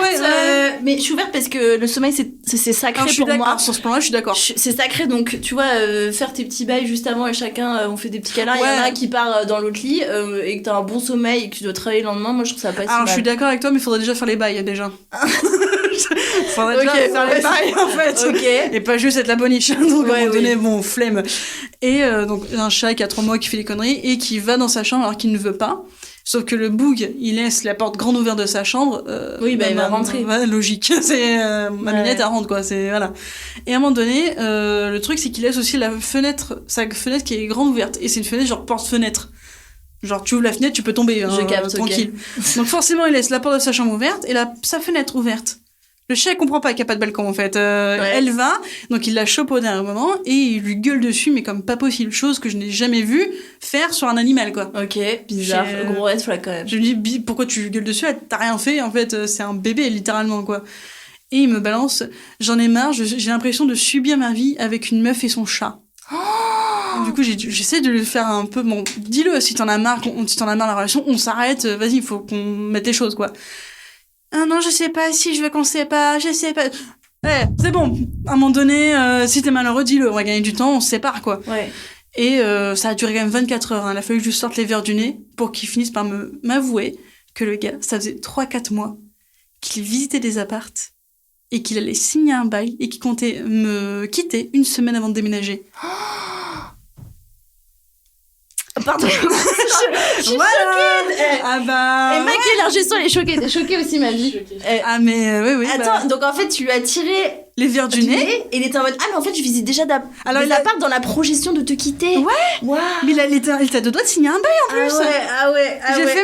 Mais je suis ouverte parce que le sommeil c'est sacré pour moi. Sur ce plan-là, je suis d'accord. C'est sacré, donc tu vois, faire tes petits bails juste avant et chacun on fait des petits câlins. Il y en a qui part dans l'autre lit et que t'as un bon sommeil et que tu dois travailler le lendemain. Moi je trouve ça pas si mal. Alors je suis d'accord avec toi, mais il faudrait déjà faire les bails déjà. Faudrait déjà faire les bails en fait. Okay. Et pas juste être la boniche. Donc à un moment donné, bon, flemme. Et donc un chat qui a 3 mois qui fait des conneries et qui va dans sa chambre alors qu'il ne veut pas. Sauf que le boug, il laisse la porte grande ouverte de sa chambre. Oui, bah, il va rentrer. Logique. C'est ma minette, elle rentre, quoi. C'est, voilà. Et à un moment donné, le truc, c'est qu'il laisse aussi sa fenêtre qui est grande ouverte. Et c'est une fenêtre genre porte-fenêtre. Genre, tu ouvres la fenêtre, tu peux tomber. Je capte, tranquille. Okay. Donc forcément, il laisse la porte de sa chambre ouverte et sa fenêtre ouverte. Le chat, il comprend pas qu'il n'y a pas de balcon, en fait. Elle va, donc il la chope au dernier moment, et il lui gueule dessus, mais comme pas possible. Chose que je n'ai jamais vue faire sur un animal, quoi. Ok, bizarre. Gros red flag, quand même. Je me dis, pourquoi tu gueules dessus? T'as rien fait, en fait. C'est un bébé, littéralement, quoi. Et il me balance, j'en ai marre, j'ai l'impression de subir ma vie avec une meuf et son chat. Oh, du coup, j'essaie de le faire un peu, bon, dis-le, si t'en as marre de la relation, on s'arrête, vas-y, il faut qu'on mette les choses, quoi. Ah non, je sais pas si je veux qu'on se sépare, je sais pas. C'est bon. À un moment donné, si t'es malheureux, dis-le. On va gagner du temps, on se sépare, quoi. Ouais. Et ça a duré quand même 24 heures. Hein. Il a fallu que je sorte les verres du nez pour qu'il finisse par m'avouer que le gars, ça faisait 3-4 mois qu'il visitait des appartes et qu'il allait signer un bail et qu'il comptait me quitter 1 semaine avant de déménager. Pardon. Je suis voilà. choquée. Ah bah. Et mec, l'énergie son, elle est choquée. T'es choquée aussi, ma vie. Ah mais oui. Attends, donc en fait, tu lui as tiré les verres du nez et il était en mode mais en fait, je visite déjà des apparts dans la projection de te quitter. Ouais. Wow. Mais il était de doigts de signer un bail en plus. Ah ouais. J'ai fait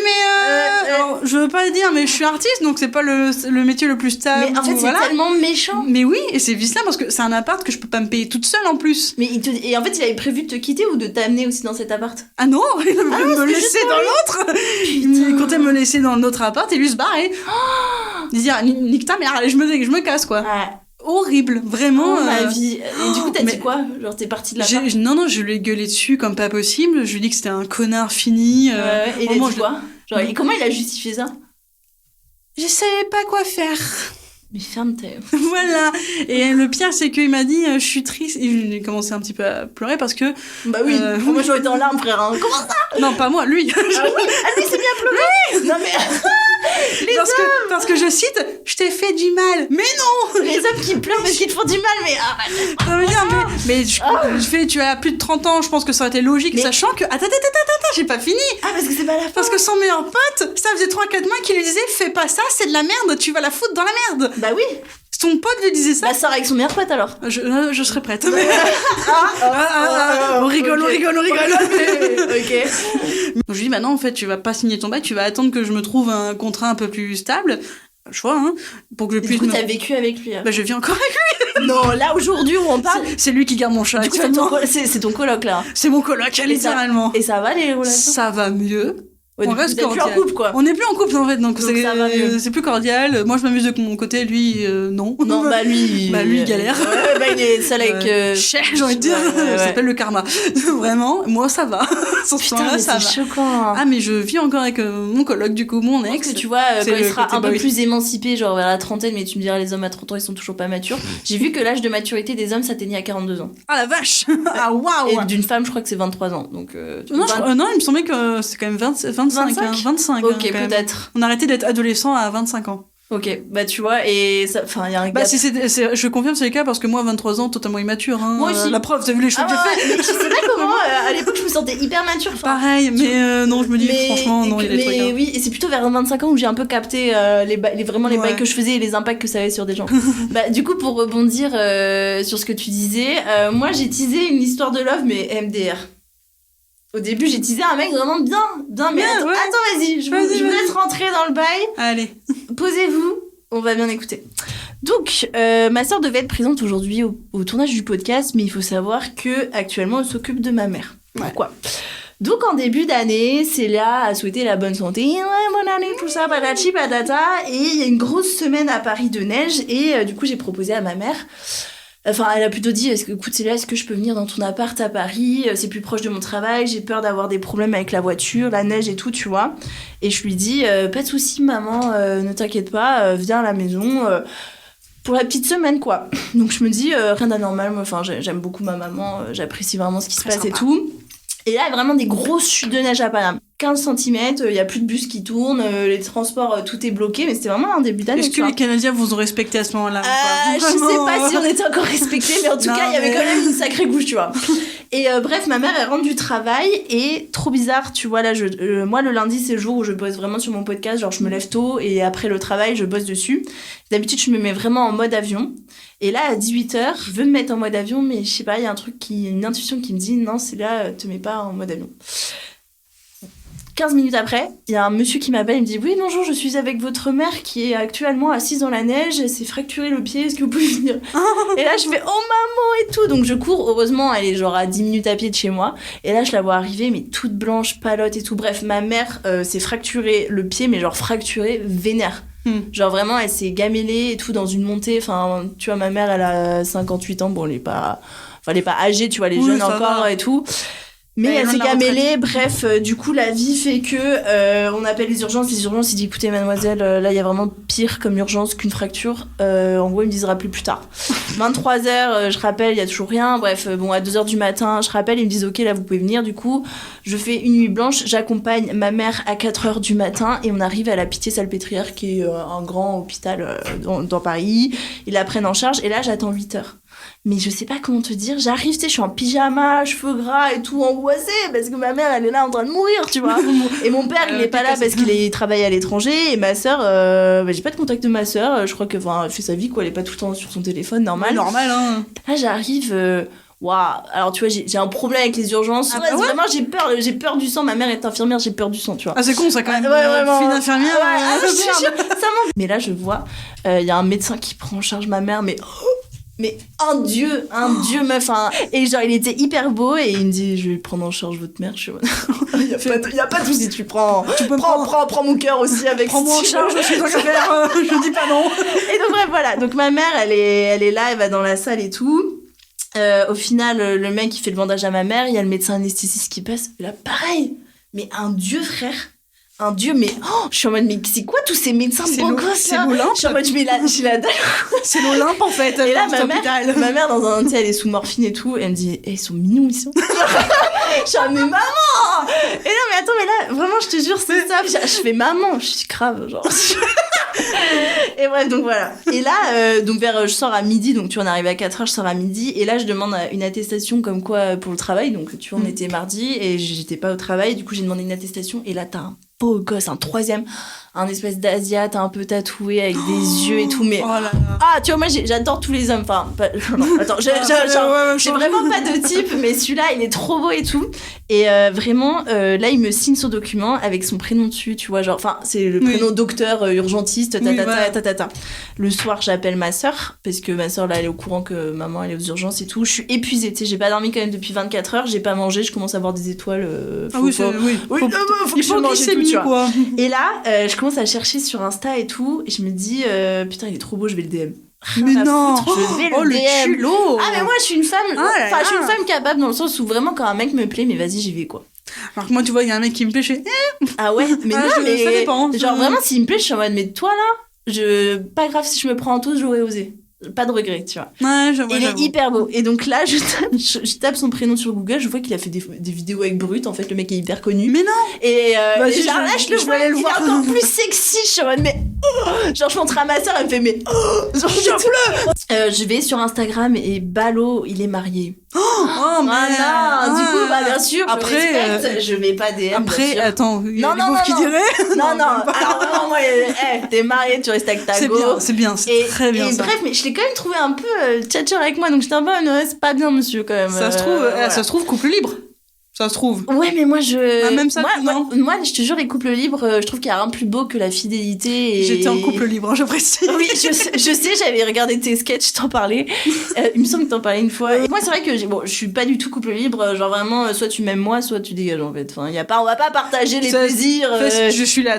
alors, je veux pas le dire, mais je suis artiste, donc c'est pas le métier le plus stable. Mais en fait, c'est tellement méchant. Mais oui, et c'est vice-là parce que c'est un appart que je peux pas me payer toute seule en plus. Mais et en fait, il avait prévu de te quitter ou de t'amener aussi dans cet appart? Ah non, il voulait me laisser dans l'autre. Il comptait me laisser dans l'autre appart et lui se barrer. Dire nique ta mère, allez, je me casse, quoi. Ouais. Horrible, vraiment. Ma vie. Et du coup, t'as dit quoi? Genre, t'es partie de l'appart? Non, je lui ai gueulé dessus comme pas possible. Je lui ai dit que c'était un connard fini. Et il a dit quoi? Genre, comment il a justifié ça? Je savais pas quoi faire. Mais ferme ta... Voilà. Et le pire, c'est qu'il m'a dit, je suis triste. Et j'ai commencé un petit peu à pleurer parce que... Bah oui, moi j'aurais été en larmes, frère. Hein. Comment ça? Non, pas moi, lui. Ah oui, lui, c'est bien pleuré. Oui. Non mais... parce que je cite, je t'ai fait du mal. Mais non. Les hommes qui pleurent parce qu'ils te font du mal, mais... Ça veut dire, mais je fais, tu as plus de 30 ans, je pense que ça aurait été logique, sachant que... Attends, j'ai pas fini. Ah, parce que c'est pas la fin. Parce que son meilleur pote, ça faisait 3-4 mois qu'il lui disait, fais pas ça, c'est de la merde, tu vas la foutre dans la merde. Bah oui. Son pote lui disait ça. Bah sort avec son meilleur pote alors. Je serais prête. On rigole. Ok. Je lui dis, maintenant, en fait, tu vas pas signer ton bail, tu vas attendre que je me trouve un contrat un peu plus stable. Choix, hein, pour que je puisse... Du coup, t'as vécu avec lui. Bah, je vis encore avec lui. Non, là, aujourd'hui, où on parle... C'est lui qui garde mon chat. Du coup, c'est ton coloc, là. C'est mon coloc, littéralement. Et ça va, les relations? Ça va mieux. Ouais, on reste plus en couple, quoi. On n'est plus en couple, en fait, donc c'est plus cordial. Moi, je m'amuse de mon côté, lui, non. Non, bah lui... il galère. Ouais, bah il est seul avec... Cher, j'ai envie de dire. Ça s'appelle le karma. Vraiment, moi, ça va. Putain, mais c'est choquant. Ah, mais je vis encore avec mon coloc, du coup, mon ex. Que tu vois, quand il sera un peu plus émancipé, genre vers la trentaine, mais tu me diras, les hommes à 30 ans, ils sont toujours pas matures. J'ai vu que l'âge de maturité des hommes s'atteignait à 42 ans. Ah, la vache. Ah, waouh. Et d'une femme, je crois que c'est 23 ans. Donc, non, il me semblait que c'est quand même 25. Ok, peut-être. On a arrêté d'être adolescent à 25 ans. Ok, bah tu vois, et ça, enfin, il y a un gap. Bah, je confirme, c'est le cas parce que moi, à 23 ans, totalement immature. Hein. Moi aussi. La preuve, t'as vu les choses que j'ai fait. Je sais pas comment, à l'époque, je me sentais hyper mature. Pareil, mais non, je me dis, franchement, non, il y a des trucs. Mais oui, et c'est plutôt vers 25 ans où j'ai un peu capté les bails que je faisais et les impacts que ça avait sur des gens. Bah, du coup, pour rebondir sur ce que tu disais, moi, j'ai teasé une histoire de love, mais MDR. Au début, j'ai teasé un mec vraiment bien, mais attends, vas-y, je vous laisse rentrer dans le bail. Allez. Posez-vous, On va bien écouter. Donc, ma sœur devait être présente aujourd'hui au tournage du podcast, mais il faut savoir qu'actuellement, elle s'occupe de ma mère. Pourquoi ? Donc, en début d'année, c'est là à souhaiter la bonne santé. Ouais, bonne année, tout ça, patati patata. Et il y a une grosse semaine à Paris de neige. Et du coup, j'ai proposé à ma mère... Enfin, elle a plutôt dit, écoute Célia, est-ce que je peux venir dans ton appart à Paris ? C'est plus proche de mon travail, j'ai peur d'avoir des problèmes avec la voiture, la neige et tout, tu vois. Et je lui dis, pas de souci, maman, ne t'inquiète pas, viens à la maison pour la petite semaine, quoi. Donc je me dis, rien d'anormal, moi, enfin, j'aime beaucoup ma maman, j'apprécie vraiment ce qui se passe sympa. Et tout. Et là, il y a vraiment des grosses chutes de neige à Paname. 15 cm, il n'y a plus de bus qui tournent, les transports, tout est bloqué, mais c'était vraiment un début d'année. Est-ce que les Canadiens vous ont respecté à ce moment-là Je sais pas si on était encore respectés, mais en tout cas, il y avait quand même une sacrée couche, tu vois. Et bref, ma mère, elle rentre du travail, et trop bizarre, tu vois, là, moi, le lundi, c'est le jour où je bosse vraiment sur mon podcast, genre je me lève tôt, et après le travail, je bosse dessus. D'habitude, je me mets vraiment en mode avion. Et là, à 18h, je veux me mettre en mode avion, mais je sais pas, il y a une intuition qui me dit, non, c'est là, te mets pas en mode avion. 15 minutes après, il y a un monsieur qui m'appelle, il me dit « Oui, bonjour, je suis avec votre mère qui est actuellement assise dans la neige, elle s'est fracturé le pied, est-ce que vous pouvez venir ?» Et là, je fais « Oh maman !» et tout. Donc je cours, heureusement, elle est genre à 10 minutes à pied de chez moi. Et là, je la vois arriver, mais toute blanche, palote et tout. Bref, ma mère s'est fracturé le pied, mais genre fracturé vénère. Genre vraiment, elle s'est gamellée et tout dans une montée. Enfin, tu vois, ma mère, elle a 58 ans. Bon, elle est pas âgée, tu vois, elle est jeune encore et tout. Mais elle s'est gamellée, bref, du coup la vie fait que on appelle les urgences, il dit écoutez mademoiselle, là il y a vraiment pire comme urgence qu'une fracture, en gros ils me disent rappelez plus tard. 23h, je rappelle, il y a toujours rien, bref, bon à 2h du matin, je rappelle, ils me disent ok là vous pouvez venir, du coup je fais une nuit blanche, j'accompagne ma mère à 4h du matin et on arrive à la Pitié-Salpêtrière qui est un grand hôpital dans Paris, ils la prennent en charge et là j'attends 8h. Mais je sais pas comment te dire, j'arrive, tu sais, je suis en pyjama, cheveux gras et tout angoissée parce que ma mère elle est là en train de mourir, tu vois. Et mon père il est pas là parce qu'il travaille à l'étranger et ma sœur, j'ai pas de contact de ma sœur, je crois que elle fait sa vie quoi, elle est pas tout le temps sur son téléphone, normal. Oui, normal hein. Là j'arrive, waouh, alors tu vois j'ai un problème avec les urgences, vraiment j'ai peur du sang, ma mère est infirmière, j'ai peur du sang, tu vois. Ah c'est con ça quand même, vraiment. Fille d'infirmière, ça mais là je vois, il y a un médecin qui prend en charge ma mère, mais un dieu meuf hein. Et genre il était hyper beau et il me dit je vais prendre en charge votre mère, je suis y a pas de souci, prends mon cœur aussi avec prends-moi en charge, je suis tant qu'à faire, je dis pas non. Et donc bref voilà, donc ma mère elle est là, elle va dans la salle et tout. Au final le mec il fait le bandage à ma mère, il y a le médecin anesthésiste qui passe, et là pareil, mais un dieu frère, un dieu, mais je suis en mode mais c'est quoi tous ces médecins beaux gosses là, je suis en mode j'ai la dalle. C'est l'Olympe en fait. Et là ma mère dans un elle est sous morphine et tout, et elle me dit ils sont mignons ils sont. Je suis en mode mais maman. Et non mais attends, mais là vraiment je te jure c'est ça, je fais maman, je suis grave genre. Et bref donc voilà, et là donc je sors à midi, donc tu vois on arrive à 4h, je sors à midi et là je demande une attestation comme quoi pour le travail, donc tu vois on était mardi et j'étais pas au travail, du coup j'ai demandé une attestation et là t'as un beau gosse, un troisième, un espèce d'asiate un peu tatoué avec des yeux et tout, mais tu vois moi j'adore tous les hommes, enfin non, attends j'ai vraiment pas de type, mais celui-là il est trop beau et tout, et vraiment là il me signe son document avec son prénom dessus, tu vois, genre enfin c'est le prénom docteur urgentiste tatata. Le soir j'appelle ma sœur parce que ma sœur là elle est au courant que maman elle est aux urgences et tout, je suis épuisée, tu sais, j'ai pas dormi quand même depuis 24 heures, j'ai pas mangé, je commence à avoir des étoiles, faut que je mange et tout, tu vois. Et là je commence à chercher sur Insta et tout, et je me dis putain il est trop beau, je vais le DM. Mais non, je vais le DM. culot. Ah mais moi je suis une femme, je suis une femme capable dans le sens où vraiment quand un mec me plaît, mais vas-y j'y vais quoi. Alors que moi tu vois il y a un mec qui me plaît, je fais ah ouais, mais non mais ça dépend. Genre vraiment s'il me plaît je suis en mode mais toi là, pas grave si je me prends en tous, j'aurais osé. Pas de regret, tu vois. Ouais, j'avoue. Il est hyper beau. Et donc là, je tape son prénom sur Google, je vois qu'il a fait des vidéos avec Brut, en fait, le mec est hyper connu. Mais non. Et genre là, je le vois, il est encore plus sexy, je suis en mode, mais genre je montre à ma soeur, elle me fait, mais je vais sur Instagram et Ballot, il est marié. Du coup, bien sûr, après, je mets pas DM. Après, attends, il y a des beaufs qui diraient. Non, alors vraiment, moi, t'es marié, tu restes avec ta go. C'est bien, c'est très bien ça. Bref, mais je l'ai quand même trouvé un peu tchatcheur avec moi, donc j'étais un peu, c'est pas bien, monsieur, quand même. Ça se trouve couple libre. Ça se trouve. Ouais, mais moi, même ça, moi, je te jure, les couples libres, je trouve qu'il y a rien de plus beau que la fidélité. Et... J'étais en couple libre, hein, je précise. Oui, je sais, j'avais regardé tes sketchs, t'en parlais. Il me semble que t'en parlais une fois. Et moi, c'est vrai que je suis pas du tout couple libre. Genre vraiment, soit tu m'aimes moi, soit tu dégages, en fait. Enfin, on va pas partager les plaisirs.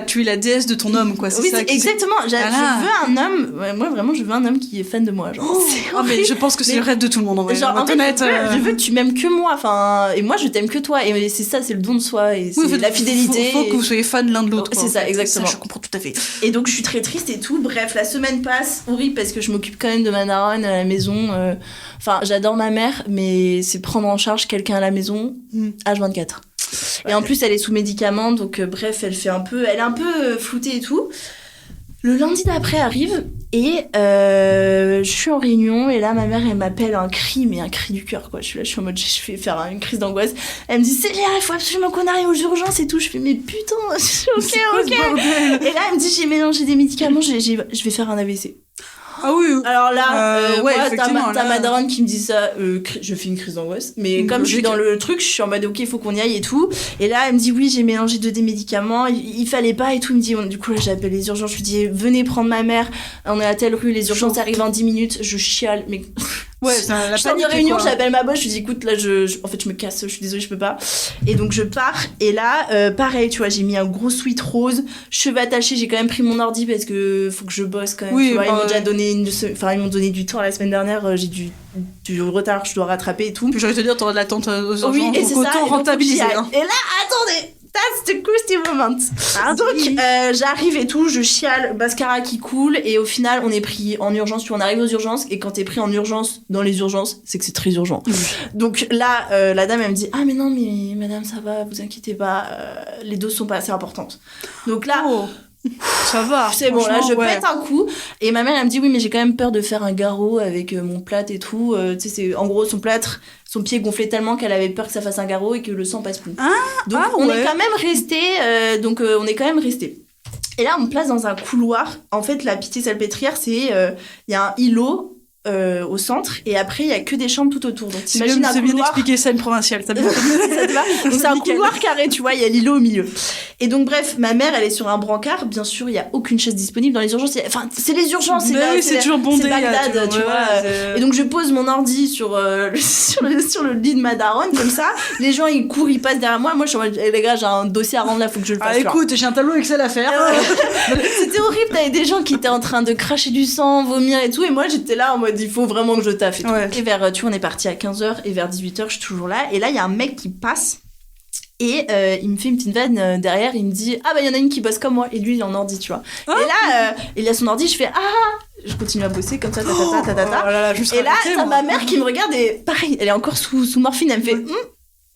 Tu es la déesse de ton homme, quoi. Oui, exactement. Je veux un homme. Moi, vraiment, je veux un homme qui est fan de moi. Genre, mais je pense que c'est le rêve de tout le monde, en vrai. Genre, en fait, je veux que tu m'aimes que moi. Enfin, et moi, je t'aime que toi, et c'est ça, c'est le don de soi, et c'est la fidélité. Faut que vous soyez fans l'un de l'autre. C'est ça, exactement. Ça, je comprends tout à fait. Et donc je suis très triste et tout. Bref, la semaine passe, horrible, parce que je m'occupe quand même de ma daronne à la maison. Enfin, j'adore ma mère, mais c'est prendre en charge quelqu'un à la maison, H24. Et en plus, elle est sous médicaments, donc bref, elle est un peu floutée et tout. Le lundi d'après arrive et je suis en réunion et là ma mère elle m'appelle un cri du cœur quoi. Je suis en mode je vais faire une crise d'angoisse. Elle me dit Célia, il faut absolument qu'on arrive aux urgences et tout. Je fais mais putain, ok. Et là elle me dit j'ai mélangé des médicaments, je vais faire un AVC. Ah oui. Alors là, effectivement, t'as ma daronne qui me dit ça, je fais une crise d'angoisse. Mais comme je suis dans le truc, je suis en mode ok, il faut qu'on y aille et tout. Et là, elle me dit oui, j'ai mélangé des médicaments, il fallait pas et tout. Elle me dit, du coup, là, j'appelle les urgences. Je lui dis, venez prendre ma mère. On est à telle rue, les urgences arrivent en 10 minutes. Je chiale, mais. Ouais, c'est la je sors de réunion, j'appelle ma boss, je lui dis écoute, là, en fait, je me casse, je suis désolée, je peux pas. Et donc, je pars. Et là, pareil, tu vois, j'ai mis un gros sweat rose, cheveux attachés, j'ai quand même pris mon ordi parce que faut que je bosse quand même. Oui, tu vois, ils m'ont déjà donné ils m'ont donné du temps la semaine dernière, j'ai du retard, je dois rattraper et tout. Puis j'aurais te dire, t'auras de l'attente aux urgences, oui, et c'est autant ça, rentabiliser. Hein. Et là, attendez! That's the crucial moment. Donc, j'arrive et tout, je chiale, mascara qui coule, et au final, on est pris en urgence. Tu vois, on arrive aux urgences, et quand t'es pris en urgence, dans les urgences, c'est que c'est très urgent. Donc là, la dame, elle me dit, ah, mais non, mais madame, ça va, vous inquiétez pas, les doses sont pas assez importantes. Donc là, ça va. C'est bon, là, je pète un coup. Et ma mère, elle me dit, oui, mais j'ai quand même peur de faire un garrot avec mon plâtre et tout. Tu sais, c'est en gros son plâtre, son pied gonflait tellement qu'elle avait peur que ça fasse un garrot et que le sang passe plus. Donc, on est quand même resté. On est quand même resté. Et là, on me place dans un couloir. En fait, la Pitié-Salpêtrière, c'est. Il y a un îlot. Au centre, et après il y a que des chambres tout autour. Donc t'imagines un couloir. C'est bien expliqué ça, une provinciale. Ça te va. Donc c'est un couloir carré, tu vois, il y a l'îlot au milieu. Et donc bref, ma mère elle est sur un brancard, bien sûr il y a aucune chaise disponible dans les urgences. Enfin c'est les urgences, c'est toujours bondé. C'est Bagdad, tu vois. Et donc je pose mon ordi sur le lit de ma daronne comme ça. Les gens ils courent, ils passent derrière moi. Moi je suis en mode les gars, j'ai un dossier à rendre là, faut que je le fasse. Ah écoute, j'ai un tableau Excel à faire. C'était horrible, t'avais des gens qui étaient en train de cracher du sang, vomir et tout, et moi j'étais là en mode il faut vraiment que je taffe et tout. Et vers, tu vois, on est parti à 15h et vers 18h, je suis toujours là. Et là, il y a un mec qui passe et il me fait une petite vanne derrière. Il me dit ah bah il y en a une qui bosse comme moi. Et lui, il est en ordi, tu vois. Et là, il a son ordi, je fais je continue à bosser comme ça, et là, t'as ma mère qui me regarde et pareil, elle est encore sous morphine. Elle me fait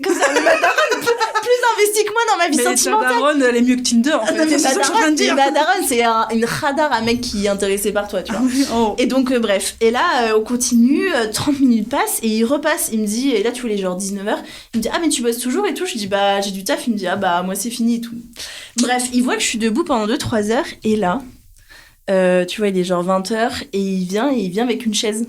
comme ça, mais ma daronne plus investie que moi dans ma vie sentimentale. Ta daronne, elle est mieux que Tinder, en fait. C'est ça que je suis en train de dire. Ma daronne, c'est une radar, un mec qui est intéressé par toi, tu vois. Et donc, bref. Et là, on continue, 30 minutes passent, et il repasse. Il me dit, et là, tu vois, les genre 19h, il me dit, ah, mais tu bosses toujours et tout. Je dis, bah, j'ai du taf. Il me dit, ah, bah, moi, c'est fini et tout. Bref, il voit que je suis debout pendant 2-3 heures, et là, tu vois, il est genre 20h, et il vient avec une chaise.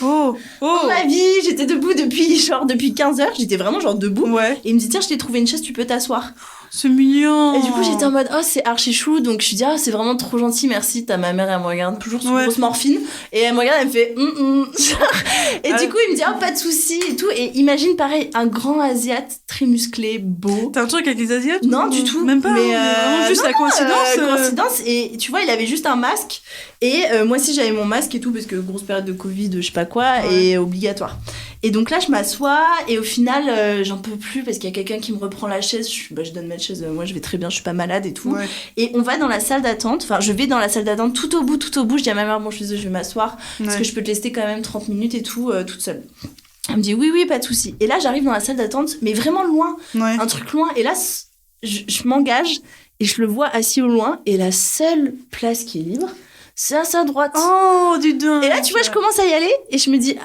Ma vie, j'étais debout depuis 15 heures, j'étais vraiment genre debout. Et il me dit tiens, je t'ai trouvé une chaise, tu peux t'asseoir. C'est mignon. Et du coup, j'étais en mode c'est archi chou, donc je lui dis c'est vraiment trop gentil, merci. T'as ma mère, elle me regarde toujours sous grosse morphine et elle me regarde, elle me fait et du coup, il me dit pas de souci et tout. Et imagine pareil, un grand asiate très musclé, beau. T'as un truc avec les asiates? Non, du tout. Même pas. Mais juste la coïncidence. Et tu vois, il avait juste un masque. Et moi aussi, j'avais mon masque et tout parce que grosse période de Covid, je sais pas quoi, et obligatoire. Et donc là, je m'assois et au final, j'en peux plus parce qu'il y a quelqu'un qui me reprend la chaise. Je donne ma chaise, moi je vais très bien, je suis pas malade et tout. Et on va dans la salle d'attente, enfin je vais dans la salle d'attente tout au bout. Je dis à ma mère, bon je suis désolée, je vais m'asseoir parce que je peux te laisser quand même 30 minutes et tout, toute seule. Elle me dit oui, pas de souci. Et là, j'arrive dans la salle d'attente, mais vraiment loin, un truc loin. Et là, je m'engage et je le vois assis au loin et la seule place qui est libre, c'est à sa droite. Oh, du dingue. Et là, tu vois, je commence à y aller et je me dis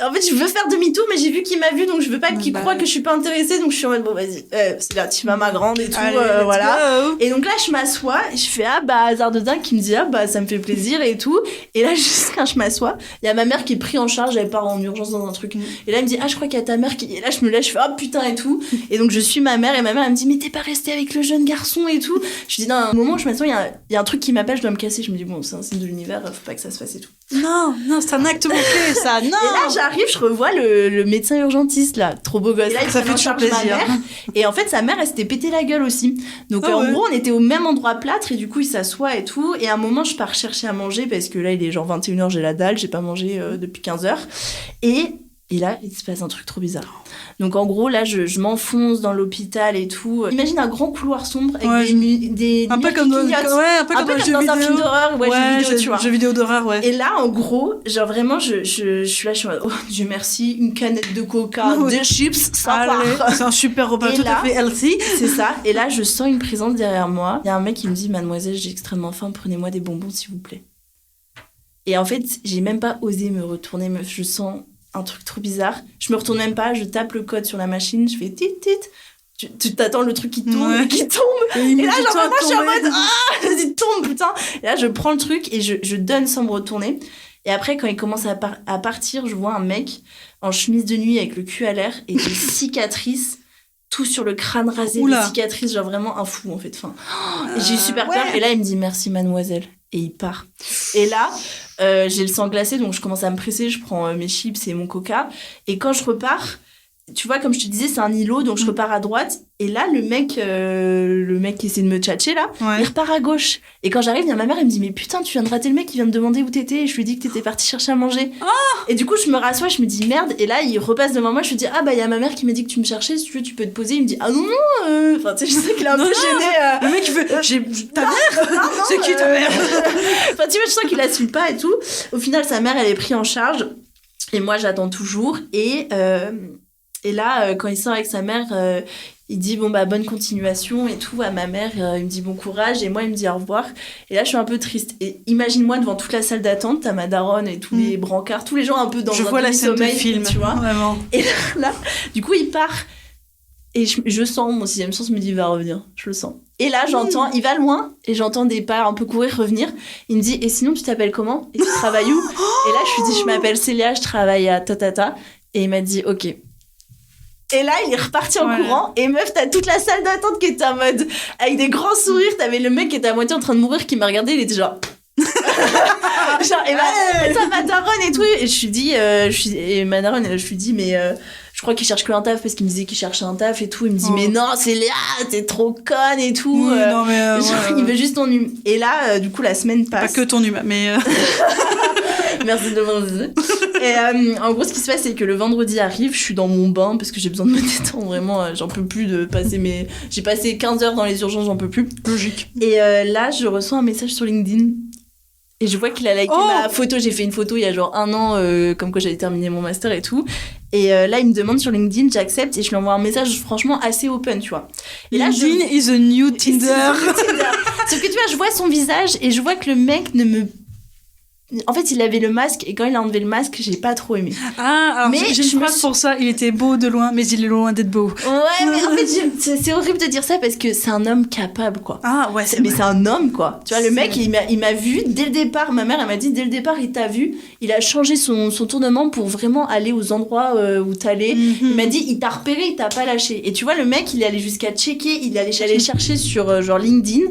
En fait, je veux faire demi-tour, mais j'ai vu qu'il m'a vu, donc je veux pas qu'il croie que je suis pas intéressée, donc je suis en mode, bon, vas-y, c'est là, tu vas ma grande et tout, allez, voilà. Go. Et donc là, je m'assois, et je fais, hasard de dingue, qui me dit, ça me fait plaisir et tout. Et là, juste quand je m'assois, il y a ma mère qui est prise en charge, elle part en urgence dans un truc. Et là, elle me dit, je crois qu'il y a ta mère qui, et là, je me lève, je fais, putain et tout. Et donc, je suis ma mère, et ma mère, elle me dit, mais t'es pas restée avec le jeune garçon et tout. Je dis, non, à un moment où je m'assois, il y a un truc qui m'appelle, je dois me casser. Je me dis, bon, c'est un signe de l'univers, faut pas que ça se fasse et tout. Non, c'est un acte manqué, ça, non. Et là, j'arrive, je revois le médecin urgentiste, là, trop beau gosse. Et là, ça fait toujours plaisir. Et en fait, sa mère, elle s'était pété la gueule aussi. Donc, en gros, on était au même endroit plâtre, et du coup, il s'assoit et tout. Et à un moment, je pars chercher à manger, parce que là, il est genre 21h, j'ai la dalle, j'ai pas mangé depuis 15h. Et là, il se passe un truc trop bizarre. Donc, en gros, là, je m'enfonce dans l'hôpital et tout. Imagine un grand couloir sombre avec des un peu comme dans un film d'horreur, jeu vidéo, tu vois. Jeu vidéo d'horreur, ouais. Et là, en gros, genre vraiment, je suis là, je suis en mode, oh Dieu merci, une canette de coca, des chips, ça part. C'est un super repas tout à fait healthy. C'est ça. Et là, je sens une présence derrière moi. Il y a un mec qui me dit, mademoiselle, j'ai extrêmement faim, prenez-moi des bonbons, s'il vous plaît. Et en fait, j'ai même pas osé me retourner, meuf. Je sens un truc trop bizarre. Je me retourne même pas, je tape le code sur la machine, je fais tit. Tu t'attends le truc qui tourne, qui tombe. Et là, genre, moi, je suis en mode, vas-y, tombe, putain. Et là, je prends le truc et je donne sans me retourner. Et après, quand il commence à partir, je vois un mec en chemise de nuit avec le cul à l'air et des cicatrices, tout sur le crâne rasé, des cicatrices, genre vraiment un fou, en fait. Enfin, j'ai eu super peur. Et là, il me dit, merci, mademoiselle. Et il part. Et là, j'ai le sang glacé, donc je commence à me presser, je prends mes chips et mon coca. Et quand je repars, tu vois, comme je te disais, c'est un îlot, donc je repars à droite. Et là, le mec qui essaie de me tchatcher, là, il repart à gauche. Et quand j'arrive, il y a ma mère, elle me dit, mais putain, tu viens de rater le mec qui vient de demander où t'étais. Et je lui dis que t'étais partie chercher à manger. Et du coup, je me rassois, je me dis, merde. Et là, il repasse devant moi, je lui dis, il y a ma mère qui m'a dit que tu me cherchais, si tu veux, tu peux te poser. Il me dit, non. Enfin, tu sais, je sais qu'il est un peu gêné. Le mec, il fait, ta mère? C'est qui ta mère? Enfin, tu vois, je sens qu'il assume pas et tout. Au final, sa mère, elle est prise en charge. Et moi, j'attends toujours. Et là, quand il sort avec sa mère, il dit bonne continuation et tout à ma mère. Il me dit bon courage et moi, il me dit au revoir. Et là, je suis un peu triste. Et imagine-moi devant toute la salle d'attente, t'as ma daronne et tous les brancards, tous les gens un peu dans je vois la scène de film, tu vois. Vraiment. Et là, du coup, il part. Et je sens, mon sixième sens me dit, il va revenir. Je le sens. Et là, j'entends, il va loin, et j'entends des pas un peu courir, revenir. Il me dit, et sinon, tu t'appelles comment? Et tu travailles où? Et là, je lui dis, je m'appelle Célia, je travaille à Totata. Et il m'a dit, ok. Et là, il est reparti en courant. Et meuf, t'as toute la salle d'attente qui était en mode, avec des grands sourires. T'avais le mec qui était à moitié en train de mourir, qui m'a regardé, il était genre... genre, et t'as ma daronne et tout. Et je lui dis, et ma daronne, je lui dis, mais... je crois qu'il cherche que un taf parce qu'il me disait qu'il cherchait un taf et tout. Il me dit, mais non, c'est Léa, t'es trop conne et tout. Oui, non, mais genre, il veut juste ton humain. Et là, du coup, la semaine passe. Pas que ton humain, mais... Merci de me dire. Et en gros, ce qui se passe, c'est que le vendredi arrive, je suis dans mon bain parce que j'ai besoin de me détendre. Vraiment, j'en peux plus de passer J'ai passé 15 heures dans les urgences, j'en peux plus. Logique. Et là, je reçois un message sur LinkedIn. Et je vois qu'il a liké ma photo. J'ai fait une photo il y a genre 1 an, comme quoi j'avais terminé mon master et tout. Et là, il me demande sur LinkedIn, j'accepte et je lui envoie un message franchement assez open, tu vois. Et là, LinkedIn is a new Tinder. Sauf que tu vois, je vois son visage et je vois que le mec ne me... En fait, il avait le masque et quand il a enlevé le masque, j'ai pas trop aimé. Alors j'ai une phrase pour ça. Il était beau de loin, mais il est loin d'être beau. Ouais, mais en fait, c'est horrible de dire ça parce que c'est un homme capable, quoi. Ah ouais. Mais c'est un homme, quoi. Tu vois, le mec, il m'a vu dès le départ. Ma mère, elle m'a dit dès le départ, il t'a vu. Il a changé son tournement pour vraiment aller aux endroits où t'allais. Il m'a dit, il t'a repéré, il t'a pas lâché. Et tu vois, le mec, il allait jusqu'à checker, il allait chercher sur genre LinkedIn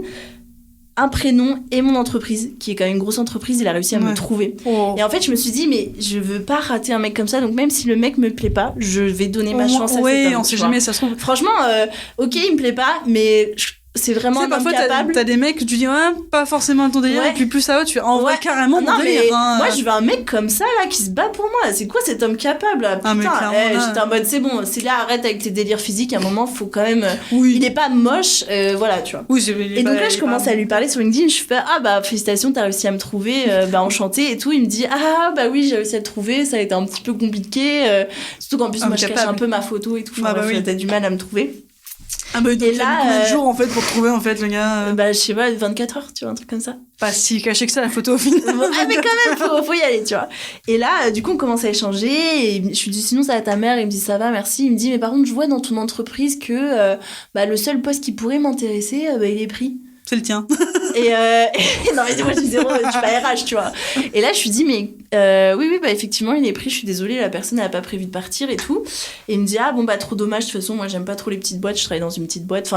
un prénom et mon entreprise, qui est quand même une grosse entreprise, il a réussi à me trouver. Et en fait, je me suis dit, mais je veux pas rater un mec comme ça, donc même si le mec me plaît pas, je vais donner ma chance à cet homme. Oui, on sait jamais, ça se trouve. Franchement, ok, il me plaît pas, mais c'est vraiment un homme capable. T'as des mecs, tu dis, pas forcément ton délire, et puis plus ça va, tu fais, en vrai, carrément mon délire. Moi, je veux un mec comme ça, là, qui se bat pour moi. C'est quoi cet homme capable, là? Putain, j'étais en mode, c'est bon, c'est là, arrête avec tes délires physiques, à un moment, faut quand même... Il est pas moche, voilà, tu vois. Et donc là, je commence à lui parler sur LinkedIn, je fais, félicitations, t'as réussi à me trouver, enchanté et tout. Il me dit, oui, j'ai réussi à te trouver, ça a été un petit peu compliqué, surtout qu'en plus, moi, je cache un peu ma photo et tout, t'as du mal à me trouver. Ah bah, donc Et il a là, mis combien de jours, en fait, pour trouver, en fait, le gars Bah, je sais pas, 24 heures, tu vois, un truc comme ça. Pas si caché que ça, la photo, au final. Ah, mais quand même, faut y aller, tu vois. Et là, du coup, on commence à échanger, et je lui dis, sinon, ça va ta mère? Il me dit, ça va, merci. Il me dit, mais par contre, je vois dans ton entreprise que, le seul poste qui pourrait m'intéresser, il est pris. C'est le tien. Et non, mais moi, je dis, zéro, je suis pas RH, tu vois. Et là, je lui dis, mais oui, effectivement, il est pris, je suis désolée, la personne n'a pas prévu de partir et tout. Et il me dit, trop dommage, de toute façon, moi, j'aime pas trop les petites boîtes, je travaille dans une petite boîte,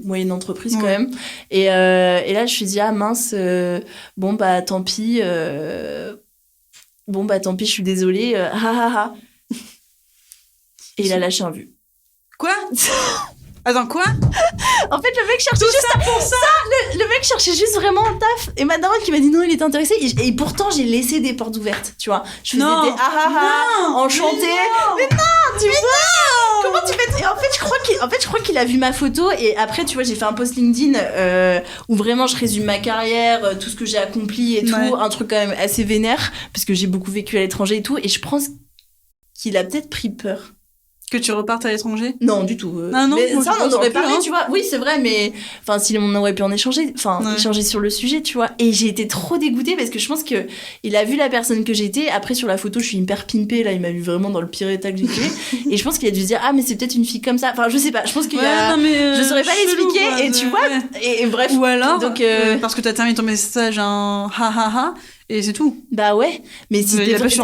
moyenne entreprise quand même. Et là, je lui dis, mince, tant pis, tant pis, je suis désolée, Et il a lâché un vu. Quoi? Attends, quoi? En fait, le mec cherchait le mec cherchait juste vraiment un taf. Et ma daronne qui m'a dit non, il était intéressé. Et pourtant, j'ai laissé des portes ouvertes, tu vois. Je faisais des enchantée. Mais non, tu vois. Comment tu fais? Et en fait, je crois qu'il a vu ma photo. Et après, tu vois, j'ai fait un post LinkedIn où vraiment je résume ma carrière, tout ce que j'ai accompli et tout. Un truc quand même assez vénère. Parce que j'ai beaucoup vécu à l'étranger et tout. Et je pense qu'il a peut-être pris peur. Que tu repartes à l'étranger? Non, du tout. Non, mais ça, on en aurait parlé, hein. tu vois. Oui, c'est vrai, mais s'il on aurait pu en échanger, échanger sur le sujet, tu vois. Et j'ai été trop dégoûtée parce que je pense que il a vu la personne que j'étais. Après, sur la photo, je suis hyper pimpée. Là, il m'a vu vraiment dans le pire état que j'étais. Et je pense qu'il a dû se dire, mais c'est peut-être une fille comme ça. Enfin, je sais pas. Je pense qu'il y a. Je saurais pas l'expliquer. Et tu vois. Et bref. Ou alors, donc, parce que t'as terminé ton message en ha. Et c'est tout. Bah ouais, mais si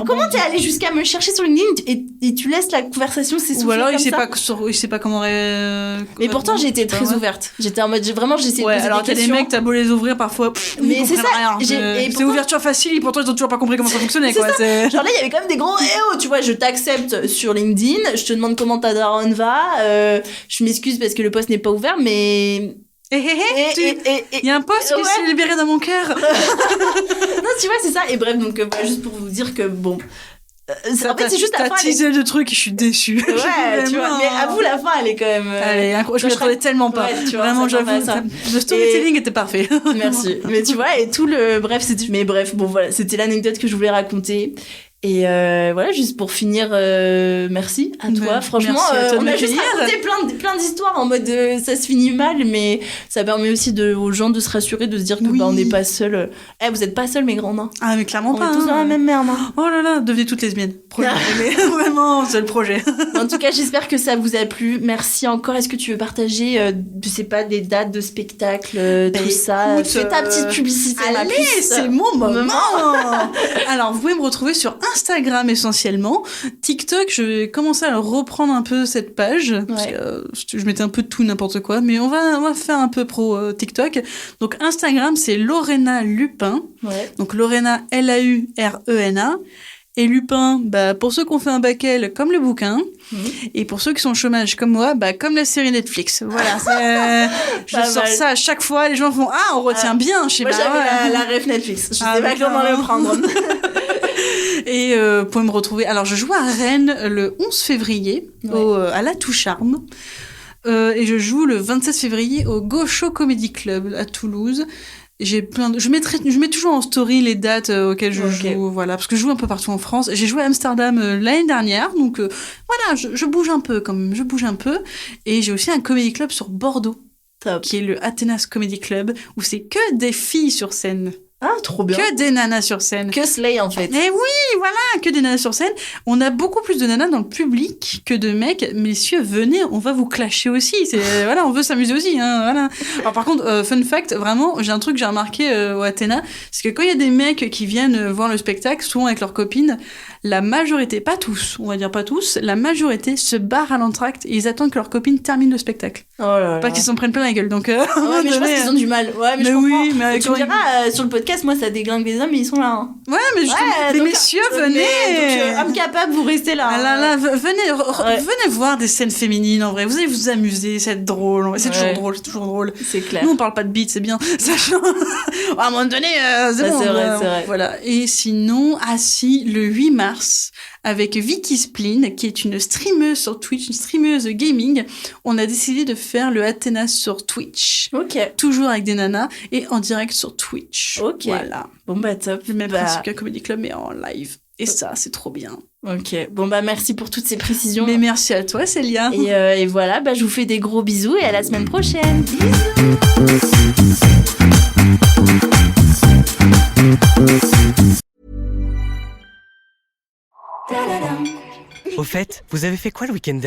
comment t'es allé jusqu'à me chercher sur LinkedIn et tu laisses la conversation s'essouffler? Ou alors il sait pas comment mais pourtant j'ai été très ouverte. J'étais en mode j'essayais de poser des questions. Alors t'as des mecs, t'as beau les ouvrir parfois, mais c'est ça. C'est ouverture facile, pourtant ils ont toujours pas compris comment ça fonctionnait quoi. Genre là il y avait quand même des gros tu vois, je t'accepte sur LinkedIn, je te demande comment ta daronne va, je m'excuse parce que le poste n'est pas ouvert, mais il y a un poste qui s'est libéré dans mon cœur. Non, tu vois, c'est ça. Et bref, donc juste pour vous dire que en fait, c'est juste la fin. T'as teasé le truc et je suis déçue. Ouais, tu vois. Mais avoue, la fin, elle est quand même. Je m'y attendais tellement pas. Ouais, tu vois, vraiment, j'avoue. Le storytelling était parfait. Merci. Mais tu vois, et tout le. Bref, voilà, c'était l'anecdote que je voulais raconter. Et voilà, juste pour finir, merci à toi. Franchement, on a juste raconté plein d'histoires en mode ça se finit mal, mais ça permet aussi aux gens de se rassurer, de se dire que on n'est pas seul. Vous êtes pas seuls, mes grands nains. Ah, mais clairement pas. On est tous dans la même merde. Oh là là, devenez toutes lesbiennes. Vraiment, c'est le projet. En tout cas, j'espère que ça vous a plu. Merci encore. Est-ce que tu veux partager, je sais pas, des dates de spectacle, tout ça? Fais ta petite publicité. Allez, c'est mon moment. Alors, vous pouvez me retrouver sur Instagram essentiellement. TikTok, je vais commencer à reprendre un peu cette page. Parce que, je mettais un peu de tout n'importe quoi, mais on va faire un peu pro TikTok. Donc Instagram, c'est Lorena Lupin. Donc Lorena Laurena. Et Lupin, pour ceux qui ont fait un bac L, comme le bouquin. Et pour ceux qui sont au chômage comme moi, comme la série Netflix. Voilà. Je sors ça à chaque fois. Les gens font on retient bien. Je sais moi, j'avais la ref Netflix. Je sais pas comment le prendre. Et vous pouvez me retrouver. Alors, je joue à Rennes le 11 février à la Toucharme. Et je joue le 27 février au Gaucho Comedy Club à Toulouse. Je mets toujours en story les dates auxquelles je joue, voilà, parce que je joue un peu partout en France. J'ai joué à Amsterdam l'année dernière, donc voilà, je bouge un peu quand même, Et j'ai aussi un comedy club sur Bordeaux, qui est le Athénas Comedy Club, où c'est que des filles sur scène. Ah, trop bien. Que des nanas sur scène. Que Slay, en fait. Eh oui, voilà, que des nanas sur scène. On a beaucoup plus de nanas dans le public que de mecs. Messieurs, venez, on va vous clasher aussi. Voilà, on veut s'amuser aussi. Hein, voilà. Alors par contre, fun fact, vraiment, j'ai un truc que j'ai remarqué au Athéna, c'est que quand il y a des mecs qui viennent voir le spectacle, souvent avec leurs copines, la majorité, pas tous, on va dire pas tous, la majorité se barre à l'entracte et ils attendent que leurs copines terminent le spectacle. Oh là là. Pas qu'ils s'en prennent plein la gueule. Donc, mais je pense qu'ils ont du mal. Ouais, mais je comprends. Oui, mais tu me diras, sur le podcast, moi, ça déglingue les hommes, mais ils sont là. Hein. Ouais, mais les messieurs, venez. Donc, hommes capables, vous restez là. Ah là là, venez voir des scènes féminines, en vrai. Vous allez vous amuser, c'est drôle. C'est toujours drôle. C'est clair. Nous, on parle pas de beat, c'est bien. À un moment donné, c'est bon. C'est vrai. Voilà. Et sinon, le 8 mars, avec Vicky Spleen, qui est une streameuse sur Twitch, une streameuse gaming, on a décidé de faire le Athéna sur Twitch. Ok. Toujours avec des nanas et en direct sur Twitch. Ok. Voilà. Bon, top. Le même principe qu'un Comedy Club, mais en live. Et ça, c'est trop bien. Ok, bon bah merci pour toutes ces précisions. Mais merci à toi, Célia. Et voilà, bah, je vous fais des gros bisous et à la semaine prochaine. Bisous. Au fait, vous avez fait quoi le week-end